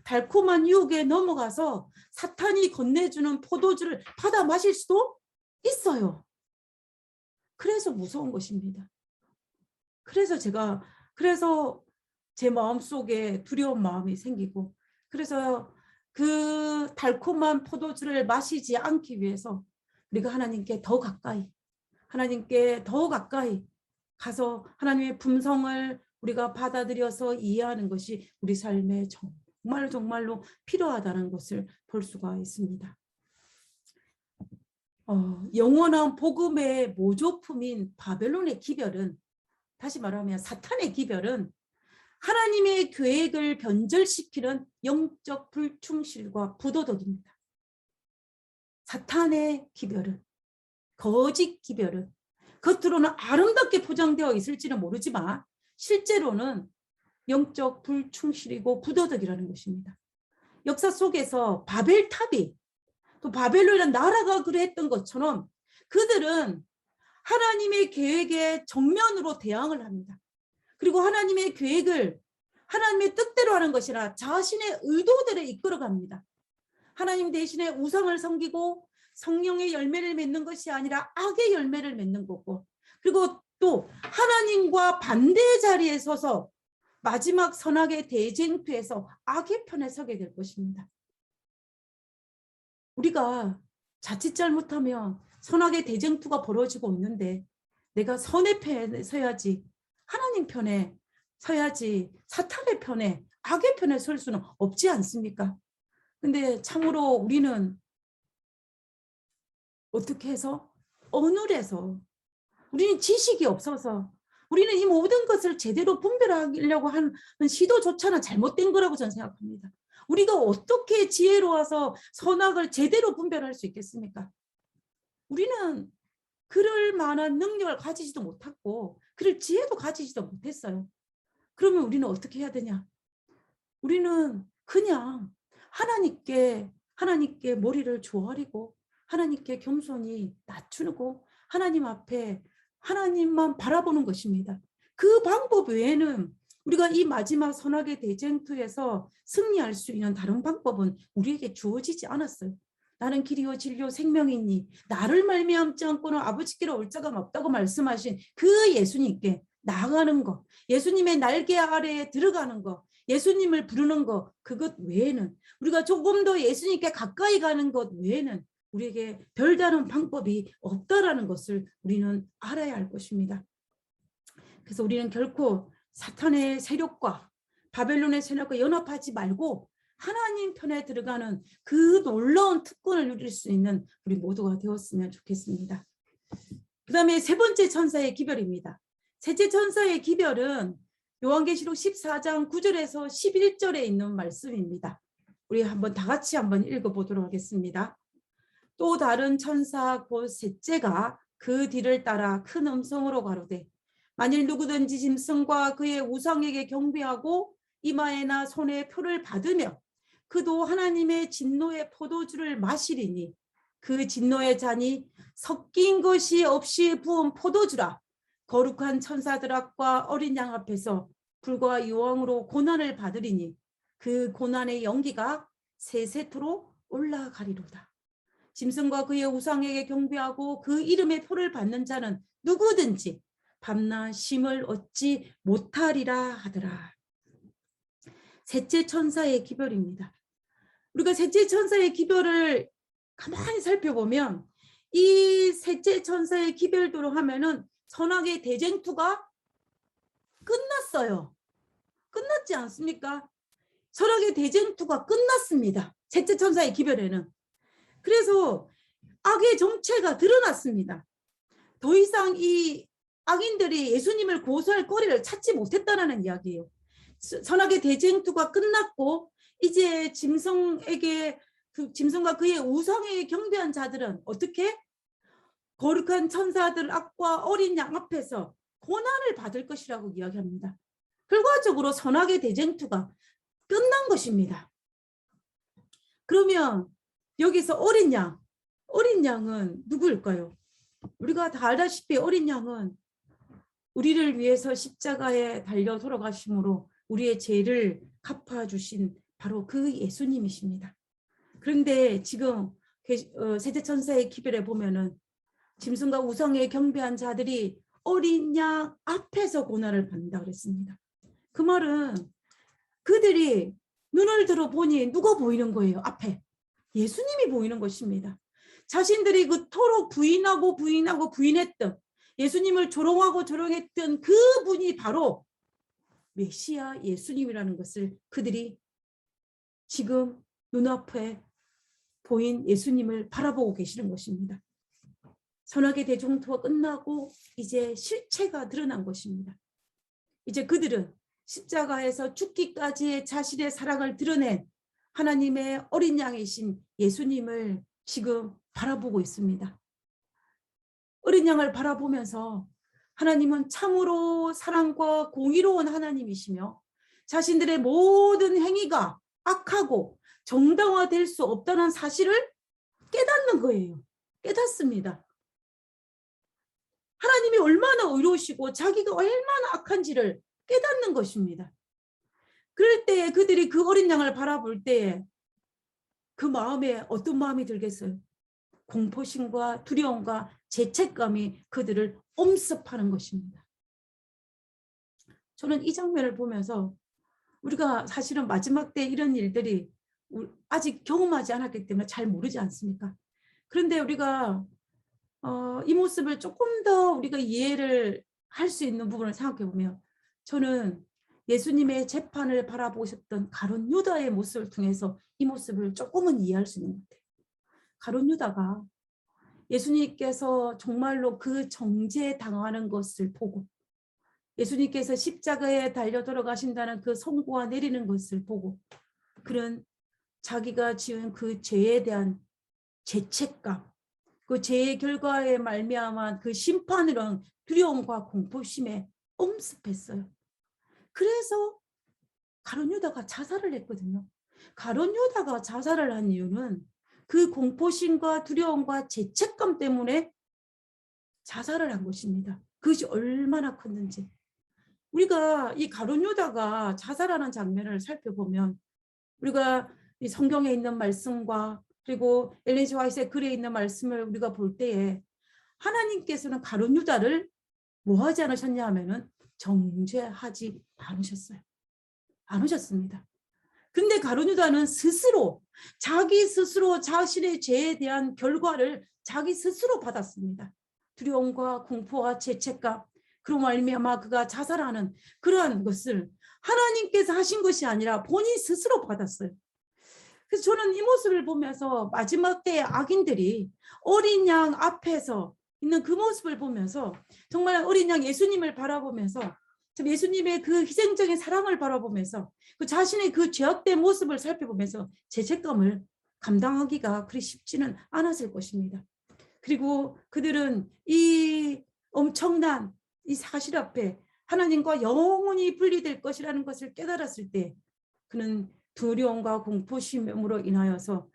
달콤한 유혹에 넘어가서 사탄이 건네주는 포도주를 받아 마실 수도 있어요. 그래서 무서운 것입니다. 그래서 제 마음속에 두려운 마음이 생기고, 그래서 그 달콤한 포도주를 마시지 않기 위해서 우리가 하나님께 더 가까이 가서 하나님의 품성을 우리가 받아들여서 이해하는 것이 우리 삶에 정말로 필요하다는 것을 볼 수가 있습니다. 영원한 복음의 모조품인 바벨론의 기별은, 다시 말하면 사탄의 기별은 하나님의 계획을 변절시키는 영적 불충실과 부도덕입니다. 사탄의 기별은, 거짓 기별은 겉으로는 아름답게 포장되어 있을지는 모르지만 실제로는 영적 불충실이고 부도덕이라는 것입니다. 역사 속에서 바벨탑이, 또 바벨론이라는 나라가 그랬던 것처럼 그들은 하나님의 계획에 정면으로 대항을 합니다. 그리고 하나님의 계획을 하나님의 뜻대로 하는 것이 아니라 자신의 의도대로 이끌어갑니다. 하나님 대신에 우상을 섬기고 성령의 열매를 맺는 것이 아니라 악의 열매를 맺는 거고, 그리고 또 하나님과 반대 자리에 서서 마지막 선악의 대쟁투에서 악의 편에 서게 될 것입니다. 우리가 자칫 잘못하면 선악의 대쟁투가 벌어지고 있는데 내가 선의 편에 서야지, 하나님 편에 서야지 사탄의 편에, 악의 편에 설 수는 없지 않습니까? 근데 참으로 우리는 어떻게 해서, 어눌해서, 우리는 지식이 없어서, 우리는 이 모든 것을 제대로 분별하려고 하는 시도조차는 잘못된 거라고 저는 생각합니다. 우리가 어떻게 지혜로워서 선악을 제대로 분별할 수 있겠습니까? 우리는 그럴 만한 능력을 가지지도 못했고 그럴 지혜도 가지지도 못했어요. 그러면 우리는 어떻게 해야 되냐? 우리는 그냥 하나님께 머리를 조아리고 하나님께 겸손히 낮추고 하나님 앞에 하나님만 바라보는 것입니다. 그 방법 외에는 우리가 이 마지막 선악의 대쟁투에서 승리할 수 있는 다른 방법은 우리에게 주어지지 않았어요. 나는 길이요 진리요 생명이니 나를 말미암지 않고는 아버지께로 올 자가 없다고 말씀하신 그 예수님께 나아가는 것, 예수님의 날개 아래에 들어가는 것, 예수님을 부르는 것, 그것 외에는, 우리가 조금 더 예수님께 가까이 가는 것 외에는 우리에게 별다른 방법이 없다라는 것을 우리는 알아야 할 것입니다. 그래서 우리는 결코 사탄의 세력과 바벨론의 세력과 연합하지 말고 하나님 편에 들어가는 그 놀라운 특권을 누릴 수 있는 우리 모두가 되었으면 좋겠습니다. 그 다음에 세 번째 천사의 기별입니다. 셋째 천사의 기별은 요한계시록 14장 9절에서 11절에 있는 말씀입니다. 우리 한번 다 같이 한번 읽어보도록 하겠습니다. 또 다른 천사 곧 셋째가 그 뒤를 따라 큰 음성으로 가로되 만일 누구든지 짐승과 그의 우상에게 경배하고 이마에나 손에 표를 받으며 그도 하나님의 진노의 포도주를 마시리니 그 진노의 잔이 섞인 것이 없이 부은 포도주라. 거룩한 천사들 앞과 어린 양 앞에서 불과 유황으로 고난을 받으리니 그 고난의 연기가 세세토로 올라가리로다. 짐승과 그의 우상에게 경배하고 그 이름의 표를 받는 자는 누구든지 밤낮 쉼을 얻지 못하리라 하더라. 셋째 천사의 기별입니다. 우리가 셋째 천사의 기별을 가만히 살펴보면 이 셋째 천사의 기별도로 하면은 선악의 대쟁투가 끝났어요. 끝났지 않습니까? 선악의 대쟁투가 끝났습니다. 셋째 천사의 기별에는. 그래서 악의 정체가 드러났습니다. 더 이상 이 악인들이 예수님을 고소할 거리를 찾지 못했다는 이야기예요. 선악의 대쟁투가 끝났고 이제 짐승과 그의 우상에 경배한 자들은 어떻게? 거룩한 천사들 앞과 어린 양 앞에서 고난을 받을 것이라고 이야기합니다. 결과적으로 선악의 대쟁투가 끝난 것입니다. 그러면 여기서 어린 양은 누구일까요? 우리가 다 알다시피 어린 양은 우리를 위해서 십자가에 달려 돌아가심으로 우리의 죄를 갚아주신 바로 그 예수님이십니다. 그런데 지금 셋째 천사의 기별에 보면은 짐승과 우상에 경배한 자들이 어린 양 앞에서 고난을 받는다 그랬습니다. 그 말은 그들이 눈을 들어 보니 누가 보이는 거예요? 앞에 예수님이 보이는 것입니다. 자신들이 그토록 부인했던 예수님을 조롱하고 조롱했던 그분이 바로 메시아 예수님이라는 것을 그들이 지금 눈앞에 보인 예수님을 바라보고 계시는 것입니다. 선악의 대중투가 끝나고 이제 실체가 드러난 것입니다. 이제 그들은 십자가에서 죽기까지의 자신의 사랑을 드러낸 하나님의 어린 양이신 예수님을 지금 바라보고 있습니다. 어린 양을 바라보면서 하나님은 참으로 사랑과 공의로운 하나님이시며 자신들의 모든 행위가 악하고 정당화될 수 없다는 사실을 깨닫는 거예요. 깨닫습니다. 하나님이 얼마나 의로우시고 자기가 얼마나 악한지를 깨닫는 것입니다. 그럴 때에 그들이 그 어린 양을 바라볼 때에 그 마음에 어떤 마음이 들겠어요? 공포심과 두려움과 죄책감이 그들을 엄습하는 것입니다. 저는 이 장면을 보면서 우리가 사실은 마지막 때 이런 일들이 아직 경험하지 않았기 때문에 잘 모르지 않습니까? 그런데 우리가 이 모습을 조금 더 우리가 이해를 할 수 있는 부분을 생각해 보면 저는 예수님의 재판을 바라보셨던 가룟 유다의 모습을 통해서 이 모습을 조금은 이해할 수 있는 것 같아요. 가룟 유다가 예수님께서 정말로 그 정죄당하는 것을 보고 예수님께서 십자가에 달려 돌아가신다는 그 선고가 내리는 것을 보고 그런 자기가 지은 그 죄에 대한 죄책감, 그 죄의 결과에 말미암은 그 심판이란 두려움과 공포심에 엄습했어요. 그래서 가룟 유다가 자살을 했거든요. 가룟 유다가 자살을 한 이유는 그 공포심과 두려움과 죄책감 때문에 자살을 한 것입니다. 그것이 얼마나 컸는지. 우리가 이 가룟 유다가 자살하는 장면을 살펴보면 우리가 이 성경에 있는 말씀과 그리고 엘렌 지 화이트의 글에 있는 말씀을 우리가 볼 때에 하나님께서는 가룟 유다를 뭐 하지 않으셨냐 하면은 정죄하지 않으셨어요. 않으셨습니다. 근데 가룟 유다는 자기 스스로 자신의 죄에 대한 결과를 자기 스스로 받았습니다. 두려움과 공포와 죄책감, 그로 말미암아 그가 자살하는 그러한 것을 하나님께서 하신 것이 아니라 본인 스스로 받았어요. 그래서 저는 이 모습을 보면서 마지막 때의 악인들이 어린 양 앞에서 있는 그 모습을 보면서 정말 어린 양 예수님을 바라보면서 예수님의 그 희생적인 사랑을 바라보면서 그 자신의 그 죄악된 모습을 살펴보면서 죄책감을 감당하기가 그리 쉽지는 않았을 것입니다. 그리고 그들은 이 엄청난 이 사실 앞에 하나님과 영원히 분리될 것이라는 것을 깨달았을 때 그는 두려움과 공포심으로 인하여서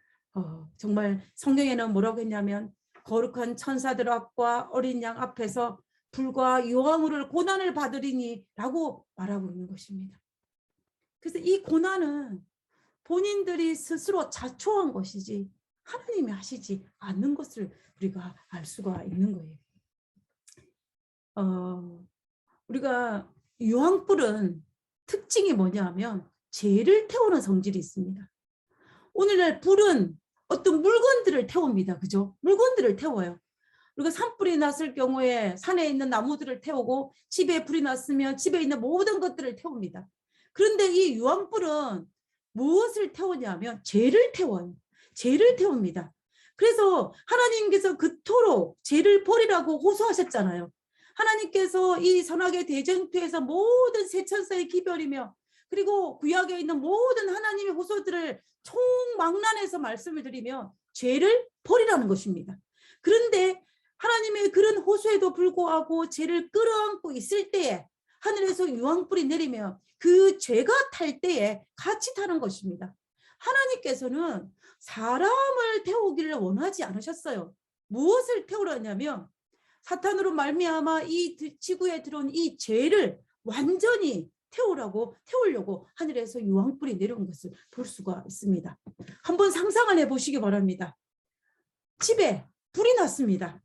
정말 성경에는 뭐라고 했냐면 거룩한 천사들 앞과 어린 양 앞에서 불과 유황으로 고난을 받으리니 라고 말하고 있는 것입니다. 그래서 이 고난은 본인들이 스스로 자초한 것이지 하나님이 하시지 않는 것을 우리가 알 수가 있는 거예요. 우리가 유황불은 특징이 뭐냐 하면 죄를 태우는 성질이 있습니다. 오늘날 불은 어떤 물건들을 태웁니다. 그죠? 물건들을 태워요. 우리가 산불이 났을 경우에 산에 있는 나무들을 태우고 집에 불이 났으면 집에 있는 모든 것들을 태웁니다. 그런데 이 유황불은 무엇을 태우냐면 죄를 태워요. 죄를 태웁니다. 그래서 하나님께서 그토록 죄를 버리라고 호소하셨잖아요. 하나님께서 이 선악의 대쟁투에서 모든 세천사의 기별이며 그리고 구약에 있는 모든 하나님의 호소들을 총망라해서 말씀을 드리며 죄를 버리라는 것입니다. 그런데 하나님의 그런 호소에도 불구하고 죄를 끌어안고 있을 때에 하늘에서 유황불이 내리며 그 죄가 탈 때에 같이 타는 것입니다. 하나님께서는 사람을 태우기를 원하지 않으셨어요. 무엇을 태우려냐면 사탄으로 말미암아 이 지구에 들어온 이 죄를 완전히 태우려고 하늘에서 유황불이 내려온 것을 볼 수가 있습니다. 한번 상상을 해보시기 바랍니다. 집에 불이 났습니다.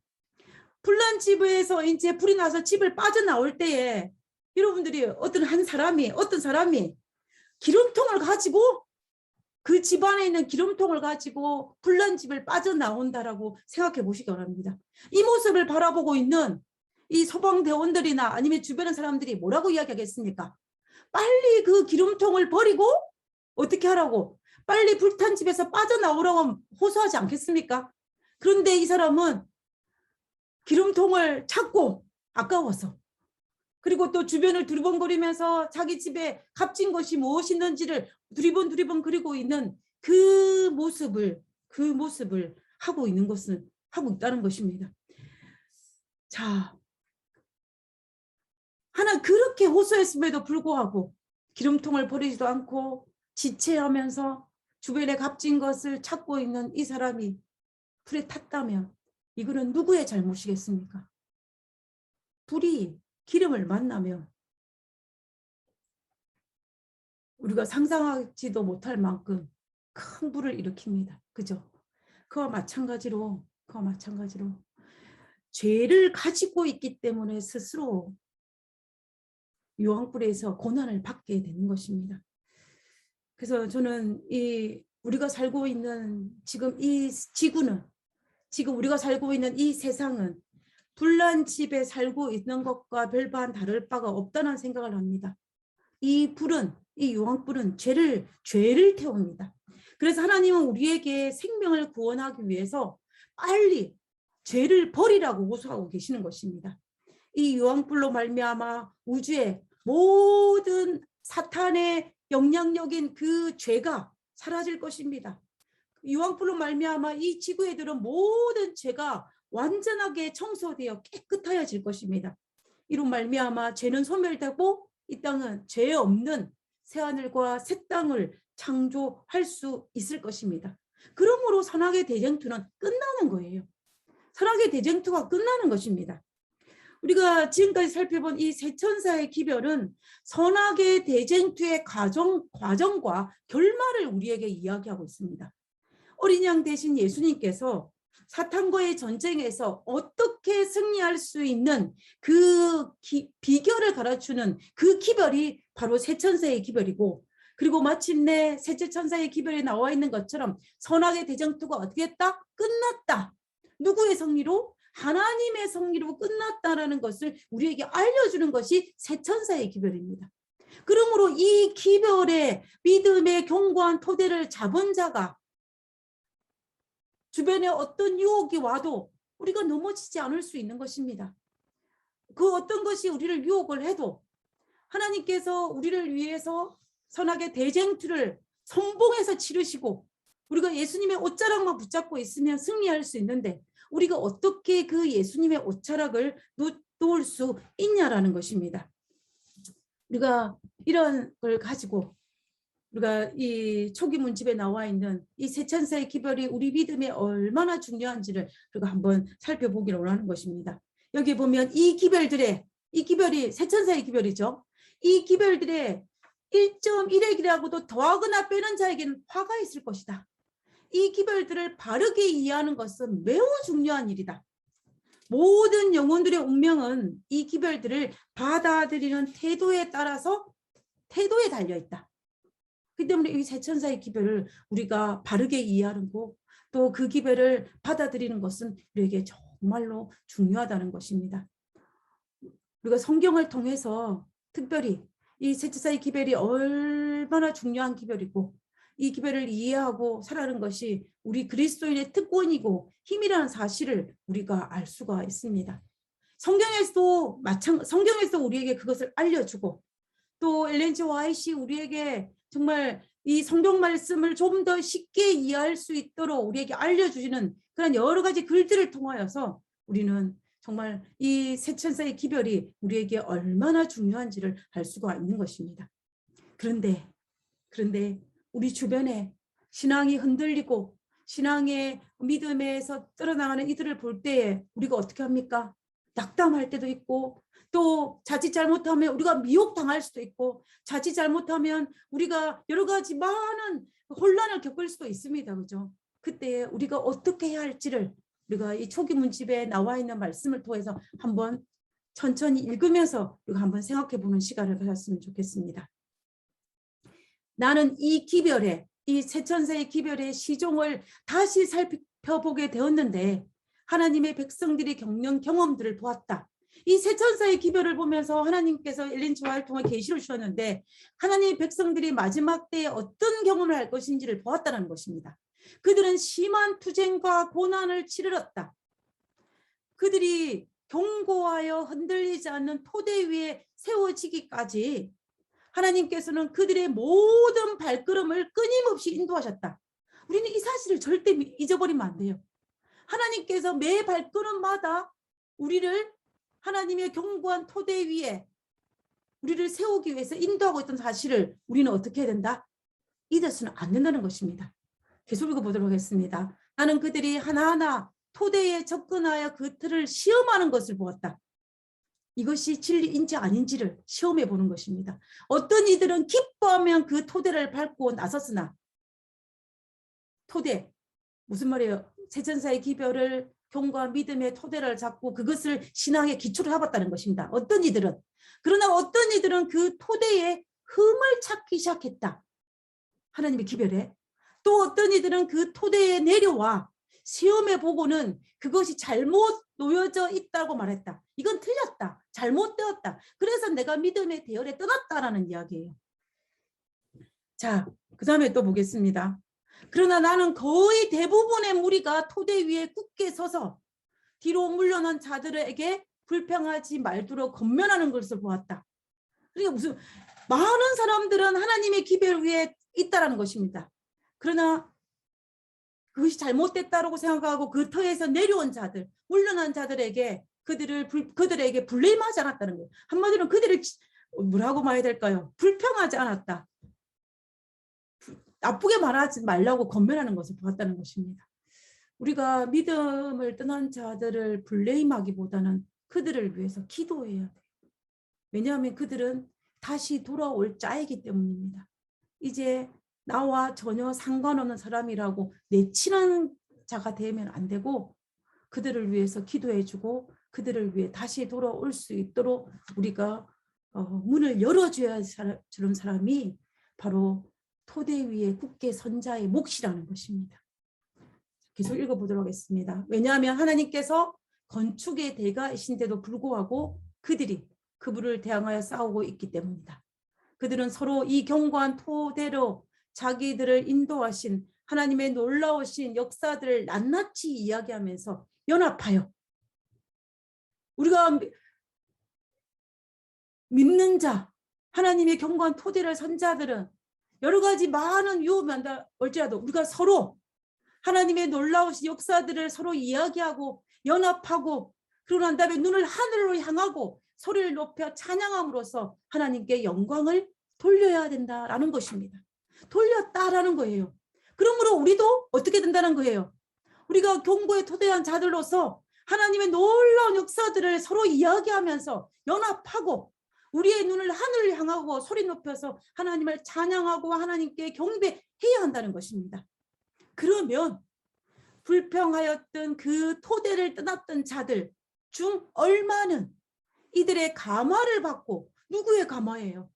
불난 집에서 이제 불이 나서 집을 빠져나올 때에 여러분들이 어떤 사람이 기름통을 가지고 그 집안에 있는 기름통을 가지고 불난 집을 빠져나온다라고 생각해 보시기 바랍니다. 이 모습을 바라보고 있는 이 소방대원들이나 아니면 주변의 사람들이 뭐라고 이야기하겠습니까? 빨리 그 기름통을 버리고 어떻게 하라고? 빨리 불탄 집에서 빠져나오라고 호소하지 않겠습니까? 그런데 이 사람은 기름통을 찾고 아까워서, 그리고 또 주변을 두리번거리면서 자기 집에 값진 것이 무엇이 있는지를 두리번 그리고 있는 그 모습을 하고 있다는 것입니다. 자, 하나 그렇게 호소했음에도 불구하고 기름통을 버리지도 않고 지체하면서 주변에 값진 것을 찾고 있는 이 사람이 불에 탔다면 이거는 누구의 잘못이겠습니까? 불이 기름을 만나면 우리가 상상하지도 못할 만큼 큰 불을 일으킵니다. 그죠? 그와 마찬가지로 죄를 가지고 있기 때문에 스스로 유황불에서 고난을 받게 되는 것입니다. 그래서 저는 우리가 살고 있는 지금 이 지구는, 지금 우리가 살고 있는 이 세상은 불난 집에 살고 있는 것과 별반 다를 바가 없다는 생각을 합니다. 이 유황불은 죄를 태웁니다. 그래서 하나님은 우리에게 생명을 구원하기 위해서 빨리 죄를 버리라고 호소하고 계시는 것입니다. 이 유황불로 말미암아 우주의 모든 사탄의 영향력인 그 죄가 사라질 것입니다. 유황불로 말미암아 이 지구에 들은 모든 죄가 완전하게 청소되어 깨끗하여질 것입니다. 이로 말미암아 죄는 소멸되고 이 땅은 죄 없는 새하늘과 새 땅을 창조할 수 있을 것입니다. 그러므로 선악의 대쟁투는 끝나는 거예요. 선악의 대쟁투가 끝나는 것입니다. 우리가 지금까지 살펴본 이 세 천사의 기별은 선악의 대쟁투의 과정과 결말을 우리에게 이야기하고 있습니다. 어린 양 대신 예수님께서 사탄과의 전쟁에서 어떻게 승리할 수 있는 그 비결을 가르치는 그 기별이 바로 세 천사의 기별이고, 그리고 마침내 셋째 천사의 기별에 나와 있는 것처럼 선악의 대쟁투가 어떻게 했다? 끝났다. 누구의 승리로? 하나님의 승리로 끝났다라는 것을 우리에게 알려주는 것이 세 천사의 기별입니다. 그러므로 이 기별의 믿음의 견고한 토대를 잡은 자가 주변에 어떤 유혹이 와도 우리가 넘어지지 않을 수 있는 것입니다. 그 어떤 것이 우리를 유혹을 해도 하나님께서 우리를 위해서 선악의 대쟁투를 성봉해서 치르시고 우리가 예수님의 옷자락만 붙잡고 있으면 승리할 수 있는데 우리가 어떻게 그 예수님의 옷자락을 놓을 수 있냐라는 것입니다. 우리가 이런 걸 가지고 우리가 이 초기 문집에 나와 있는 이 세 천사의 기별이 우리 믿음에 얼마나 중요한지를 우리가 한번 살펴보기를 원하는 것입니다. 여기 보면 이 기별이 세 천사의 기별이죠. 이 기별들의 1.1핵이라고도 더하거나 빼는 자에게는 화가 있을 것이다. 이 기별들을 바르게 이해하는 것은 매우 중요한 일이다. 모든 영혼들의 운명은 이 기별들을 받아들이는 태도에 달려있다. 그 때문에 이 세 천사의 기별을 우리가 바르게 이해하고 또 그 기별을 받아들이는 것은 우리에게 정말로 중요하다는 것입니다. 우리가 성경을 통해서 특별히 이 세 천사의 기별이 얼마나 중요한 기별이고 이 기별을 이해하고 살아가는 것이 우리 그리스도인의 특권이고 힘이라는 사실을 우리가 알 수가 있습니다. 성경에서 우리에게 그것을 알려주고 또 엘렌 G. 화이트이 우리에게 정말 이 성경 말씀을 좀 더 쉽게 이해할 수 있도록 우리에게 알려주시는 그런 여러 가지 글들을 통하여서 우리는 정말 이 세 천사의 기별이 우리에게 얼마나 중요한지를 알 수가 있는 것입니다. 그런데 우리 주변에 신앙이 흔들리고 신앙의 믿음에서 떨어나가는 이들을 볼 때에 우리가 어떻게 합니까? 낙담할 때도 있고 또 자칫 잘못하면 우리가 미혹당할 수도 있고 자칫 잘못하면 우리가 여러 가지 많은 혼란을 겪을 수도 있습니다. 그죠? 그때 우리가 어떻게 해야 할지를 우리가 이 초기 문집에 나와 있는 말씀을 통해서 한번 천천히 읽으면서 우리가 한번 생각해 보는 시간을 가졌으면 좋겠습니다. 나는 이 기별의, 이 세천사의 기별의 시종을 다시 살펴보게 되었는데 하나님의 백성들이 겪는 경험들을 보았다. 이 세천사의 기별을 보면서 하나님께서 엘린 지화를 통해 계시를 주셨는데 하나님의 백성들이 마지막 때에 어떤 경험을 할 것인지를 보았다는 것입니다. 그들은 심한 투쟁과 고난을 치르렀다. 그들이 견고하여 흔들리지 않는 토대 위에 세워지기까지 하나님께서는 그들의 모든 발걸음을 끊임없이 인도하셨다. 우리는 이 사실을 절대 잊어버리면 안 돼요. 하나님께서 매 발걸음마다 우리를 하나님의 견고한 토대 위에 우리를 세우기 위해서 인도하고 있던 사실을 우리는 어떻게 해야 된다? 잊어서는 안 된다는 것입니다. 계속 읽어보도록 하겠습니다. 나는 그들이 하나하나 토대에 접근하여 그 틀을 시험하는 것을 보았다. 이것이 진리인지 아닌지를 시험해 보는 것입니다. 어떤 이들은 기뻐하면 그 토대를 밟고 나섰으나 토대, 무슨 말이에요? 세천사의 기별을 경과 믿음의 토대를 잡고 그것을 신앙의 기초로 잡았다는 것입니다. 어떤 이들은. 그러나 어떤 이들은 그 토대에 흠을 찾기 시작했다. 하나님의 기별에. 또 어떤 이들은 그 토대에 내려와 시험해 보고는 그것이 잘못 놓여져 있다고 말했다. 이건 틀렸다. 잘못되었다. 그래서 내가 믿음의 대열에 떠났다라는 이야기예요. 자, 그 다음에 또 보겠습니다. 그러나 나는 거의 대부분의 무리가 토대 위에 굳게 서서 뒤로 물러난 자들에게 불평하지 말도록 권면하는 것을 보았다. 그러니까 무슨 많은 사람들은 하나님의 기별 위에 있다라는 것입니다. 그러나 그것이 잘못됐다고 생각하고 그 터에서 내려온 자들, 물러난 자들에게 그들에게 블레임하지 않았다는 거예요. 한마디로 그들을 뭐라고 말해야 될까요? 불평하지 않았다. 나쁘게 말하지 말라고 권면하는 것을 보았다는 것입니다. 우리가 믿음을 떠난 자들을 블레임하기보다는 그들을 위해서 기도해야 돼요. 왜냐하면 그들은 다시 돌아올 자이기 때문입니다. 이제 나와 전혀 상관없는 사람이라고 내치는 자가 되면 안 되고 그들을 위해서 기도해주고 그들을 위해 다시 돌아올 수 있도록 우리가 문을 열어줘야 주는 사람이 바로 토대 위에 굳게 선 자의 몫이라는 것입니다. 계속 읽어보도록 하겠습니다. 왜냐하면 하나님께서 건축의 대가이신데도 불구하고 그들이 그분을 대항하여 싸우고 있기 때문이다. 그들은 서로 이 견고한 토대로 자기들을 인도하신 하나님의 놀라우신 역사들을 낱낱이 이야기하면서 연합하여 우리가 믿는 자, 하나님의 견고한 토대를 선 자들은 여러 가지 많은 위험이 한다 할지라도 우리가 서로 하나님의 놀라우신 역사들을 서로 이야기하고 연합하고 그러고 난 다음에 눈을 하늘로 향하고 소리를 높여 찬양함으로써 하나님께 영광을 돌려야 된다라는 것입니다. 돌렸다라는 거예요. 그러므로 우리도 어떻게 된다는 거예요? 우리가 견고에 토대한 자들로서 하나님의 놀라운 역사들을 서로 이야기하면서 연합하고 우리의 눈을 하늘을 향하고 소리 높여서 하나님을 찬양하고 하나님께 경배해야 한다는 것입니다. 그러면 불평하였던 그 토대를 떠났던 자들 중 얼마는 이들의 감화를 받고 누구의 감화예요?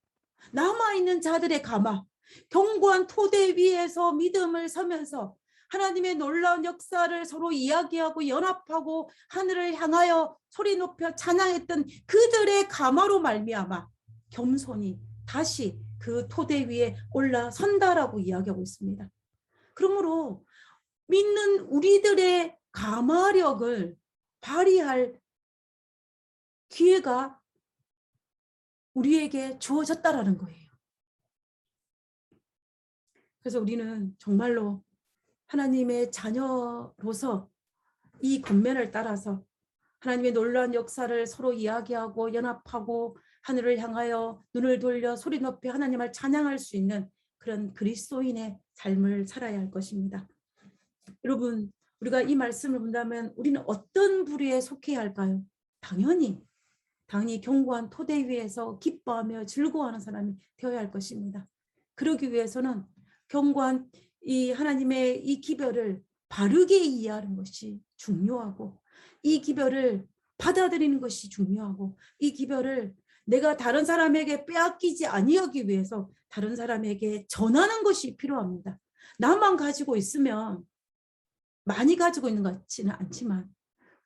남아있는 자들의 감화. 견고한 토대 위에서 믿음을 서면서 하나님의 놀라운 역사를 서로 이야기하고 연합하고 하늘을 향하여 소리 높여 찬양했던 그들의 감화로 말미암아 겸손히 다시 그 토대 위에 올라선다라고 이야기하고 있습니다. 그러므로 믿는 우리들의 감화력을 발휘할 기회가 우리에게 주어졌다라는 거예요. 그래서 우리는 정말로 하나님의 자녀로서 이 권면을 따라서 하나님의 놀라운 역사를 서로 이야기하고 연합하고 하늘을 향하여 눈을 돌려 소리 높여 하나님을 찬양할 수 있는 그런 그리스도인의 삶을 살아야 할 것입니다. 여러분, 우리가 이 말씀을 본다면 우리는 어떤 부류에 속해야 할까요? 당연히 견고한 토대 위에서 기뻐하며 즐거워하는 사람이 되어야 할 것입니다. 그러기 위해서는 견고한 이 하나님의 이 기별을 바르게 이해하는 것이 중요하고, 이 기별을 받아들이는 것이 중요하고, 이 기별을 내가 다른 사람에게 빼앗기지 아니하기 위해서 다른 사람에게 전하는 것이 필요합니다. 나만 가지고 있으면, 많이 가지고 있는 것 같지는 않지만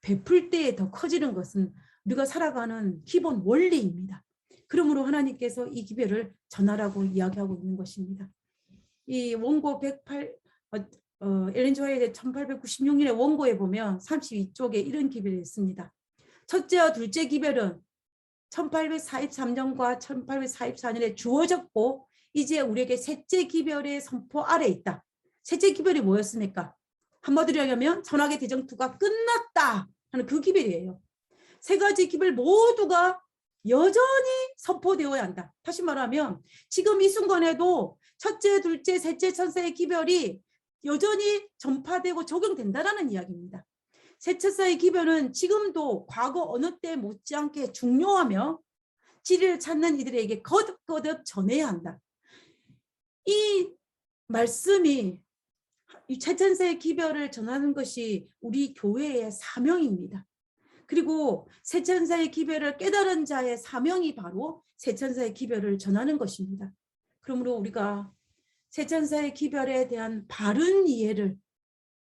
베풀 때에 더 커지는 것은 우리가 살아가는 기본 원리입니다. 그러므로 하나님께서 이 기별을 전하라고 이야기하고 있는 것입니다. 이 원고 108, 엘렌 지 화이트의 1896년의 원고에 보면 32쪽에 이런 기별이 있습니다. 첫째와 둘째 기별은 1843년과 1844년에 주어졌고 이제 우리에게 셋째 기별의 선포 아래 있다. 셋째 기별이 뭐였습니까? 한마디로 하면 선악의 대쟁투가 끝났다 하는 그 기별이에요. 세 가지 기별 모두가 여전히 선포되어야 한다. 다시 말하면 지금 이 순간에도 첫째, 둘째, 셋째 천사의 기별이 여전히 전파되고 적용된다는 이야기입니다. 세 천사의 기별은 지금도 과거 어느 때 못지않게 중요하며 진리를 찾는 이들에게 거듭거듭 전해야 한다. 이 말씀이 이 세천사의 기별을 전하는 것이 우리 교회의 사명입니다. 그리고 세천사의 기별을 깨달은 자의 사명이 바로 세천사의 기별을 전하는 것입니다. 그러므로 우리가 세천사의 기별에 대한 바른 이해를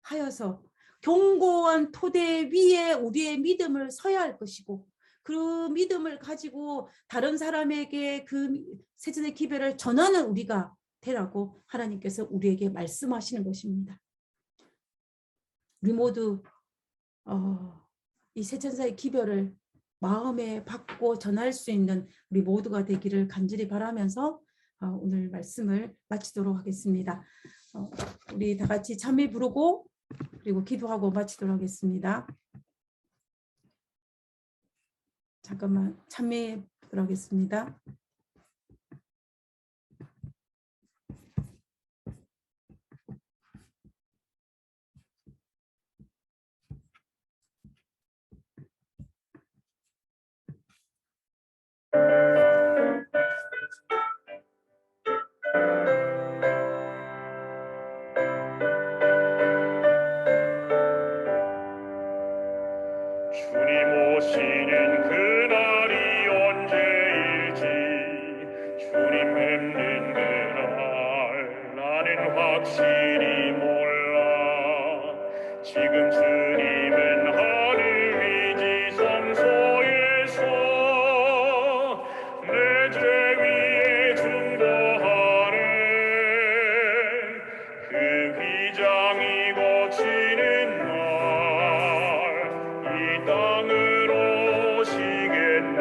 하여서 견고한 토대 위에 우리의 믿음을 서야 할 것이고, 그 믿음을 가지고 다른 사람에게 그 세천사의 기별을 전하는 우리가 되라고 하나님께서 우리에게 말씀하시는 것입니다. 우리 모두 이 세천사의 기별을 마음에 받고 전할 수 있는 우리 모두가 되기를 간절히 바라면서 오늘 말씀을 마치도록 하겠습니다. 우리 다 같이 찬미 부르고 그리고 기도하고 마치도록 하겠습니다. 잠깐만 찬미 부르도록 하겠습니다. 주님 오시는 그날이 언제일지 주님 뵙는 그날 나는 확실히 몰라. 지금 주님은 하늘 위지 성소에서 내 죄 위에 중보하는 그 휘장이 거치는 이 땅으로 오시겠네.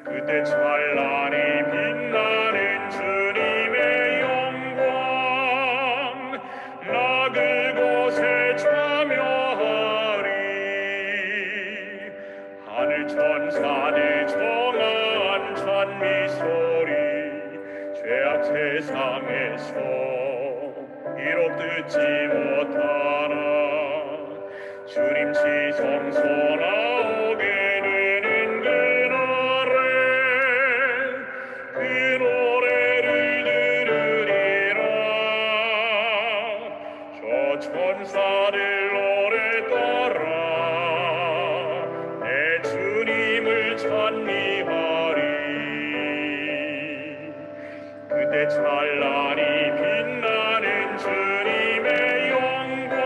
그때 찬란히 빛나는 주님의 영광 나 그곳에 참여하리. 하늘 천사들 정한 찬미 소리 죄악 세상에서 비록 듣지 못하나 주님 지성소 나오게 되는 그날에 그 노래를 들으리라. 저 천사들 노래 따라 내 주님을 찬미하리. 그때 찬란히 빛나는 주님의 영광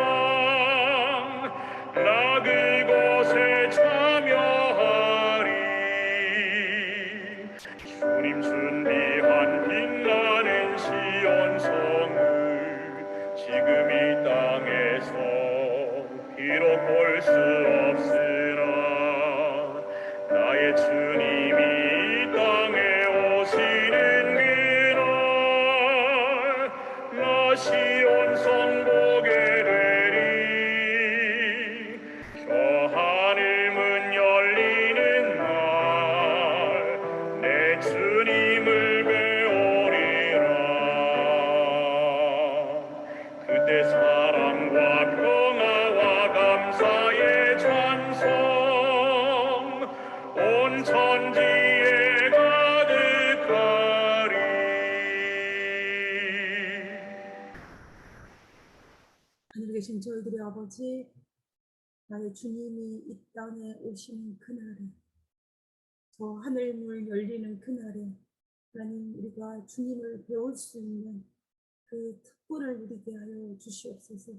나 그곳에 참여하리. 주님 준비한 빛나는 시온성을 지금 이 땅에서 비록 볼 수 없으나 나의 주님이 이 땅에 오시는 그날 나 시온성 보게 되리. 저 하늘 문 열리는 날 내 주님을 배우리라. 그때 사랑과 평화와 감사의 찬송 온 천지에 가득하리. 계신 저희들의 아버지, 나의 주님이 이 땅에 오시는 그날에, 저 하늘문 열리는 그날에 하나님 우리가 주님을 배울 수 있는 그 특권을 누리게 하여 주시옵소서.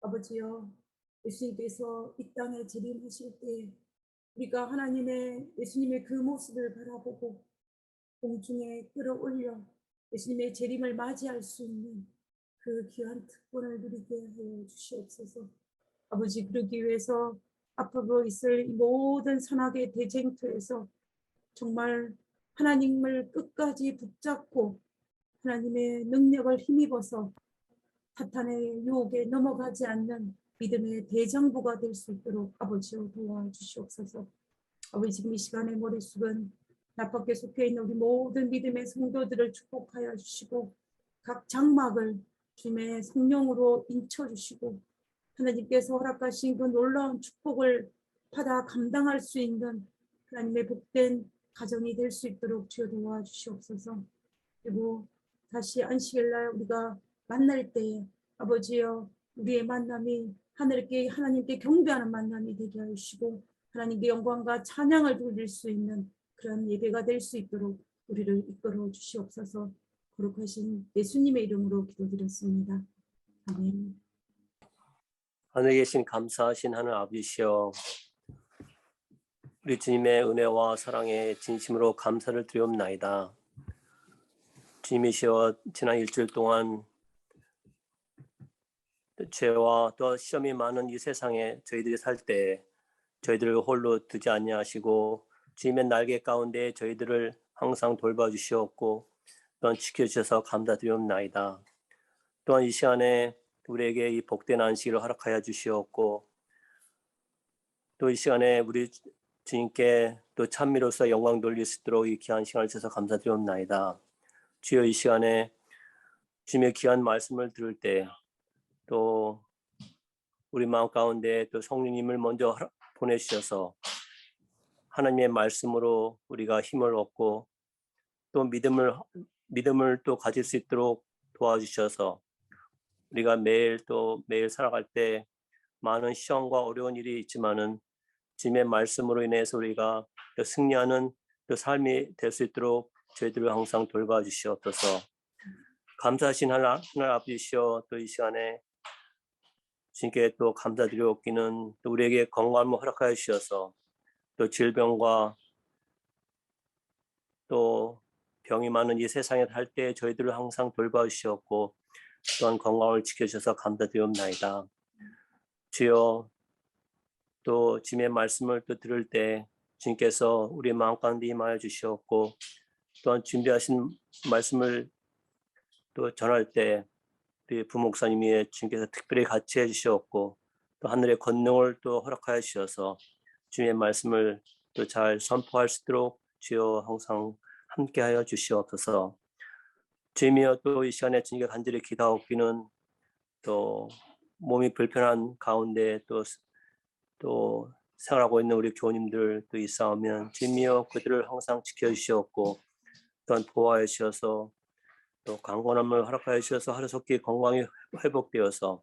아버지여, 예수님께서 이 땅에 재림하실 때 우리가 하나님의 예수님의 그 모습을 바라보고 공중에 끌어올려 예수님의 재림을 맞이할 수 있는 그 귀한 특권을 누리게 하여 주시옵소서. 아버지, 그러기 위해서 앞으로 있을 이 모든 선악의 대쟁투에서 정말 하나님을 끝까지 붙잡고 하나님의 능력을 힘입어서 사탄의 유혹에 넘어가지 않는 믿음의 대장부가 될 수 있도록 아버지여 도와주시옵소서. 아버지, 지금 이 시간의 머릿속은 나밖에 속해 있는 우리 모든 믿음의 성도들을 축복하여 주시고 각 장막을 주님의 성령으로 인쳐주시고 하나님께서 허락하신 그 놀라운 축복을 받아 감당할 수 있는 하나님의 복된 가정이 될 수 있도록 주여 도와주시옵소서. 그리고 다시 안식일날 우리가 만날 때에 아버지여 우리의 만남이 하나님께 경배하는 만남이 되게 하시고 하나님께 영광과 찬양을 돌릴 수 있는 그런 예배가 될 수 있도록 우리를 이끌어 주시옵소서. 거룩하신 예수님의 이름으로 기도드렸습니다. 아멘. 하늘에 계신 감사하신 하늘 아버지시여, 우리 주님의 은혜와 사랑에 진심으로 감사를 드리옵나이다. 주님이시여, 지난 일주일 동안 죄와 또 시험이 많은 이 세상에 저희들이 살 때 저희들을 홀로 두지 아니하시고 주님의 날개 가운데 저희들을 항상 돌봐주시옵고 또한 지켜주셔서 감사드리옵나이다. 또한 이 시간에 우리에게 이 복된 안식일을 허락하여 주시옵고 또 이 시간에 우리 주님께 또 찬미로서 영광 돌릴 수 있도록 이 귀한 시간을 주셔서 감사드리옵나이다. 주여, 이 시간에 주님의 귀한 말씀을 들을 때 또 우리 마음 가운데 또 성령님을 먼저 보내주셔서 하나님의 말씀으로 우리가 힘을 얻고 또 믿음을 또 가질 수 있도록 도와주셔서 우리가 매일 살아갈 때 많은 시험과 어려운 일이 있지만은 주님의 말씀으로 인해서 우리가 또 승리하는 또 삶이 될 수 있도록 저희들을 항상 돌봐주시옵소서. 감사하신 하나님 아버지시여, 또 이 시간에 주님께 또 감사드리옵기는 또 우리에게 건강을 허락하여 주셔서 또 질병과 또 병이 많은 이 세상에 살 때 저희들을 항상 돌봐주시옵고 또한 건강을 지켜주셔서 감사드리옵나이다. 주여, 또 주님의 말씀을 또 들을 때 주님께서 우리 마음 가운데 임하여 주시옵고 또한 준비하신 말씀을 또 전할 때 우리 부목사님이 주님께서 특별히 같이 해주시옵고 또 하늘의 권능을 또 허락하여 주셔서 주님의 말씀을 또 잘 선포할 수 있도록 주여 항상 함께하여 주시옵소서. 주님이여, 또 이 시간에 주님께 간절히 기도하옵기는 또 몸이 불편한 가운데 또 생활하고 있는 우리 교우님들 또 있사오면 주님이여 그들을 항상 지켜주시옵고 또한 보호하여 주셔서 또 강건함을 허락하여 주셔서 하루속히 건강이 회복되어서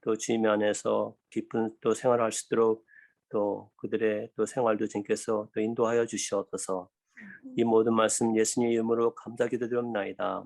또 주님 안에서 깊은 또 생활할 수 있도록 또 그들의 또 생활도 주님께서 또 인도하여 주시옵소서. 이 모든 말씀 예수님 이름으로 감사 기도드립나이다.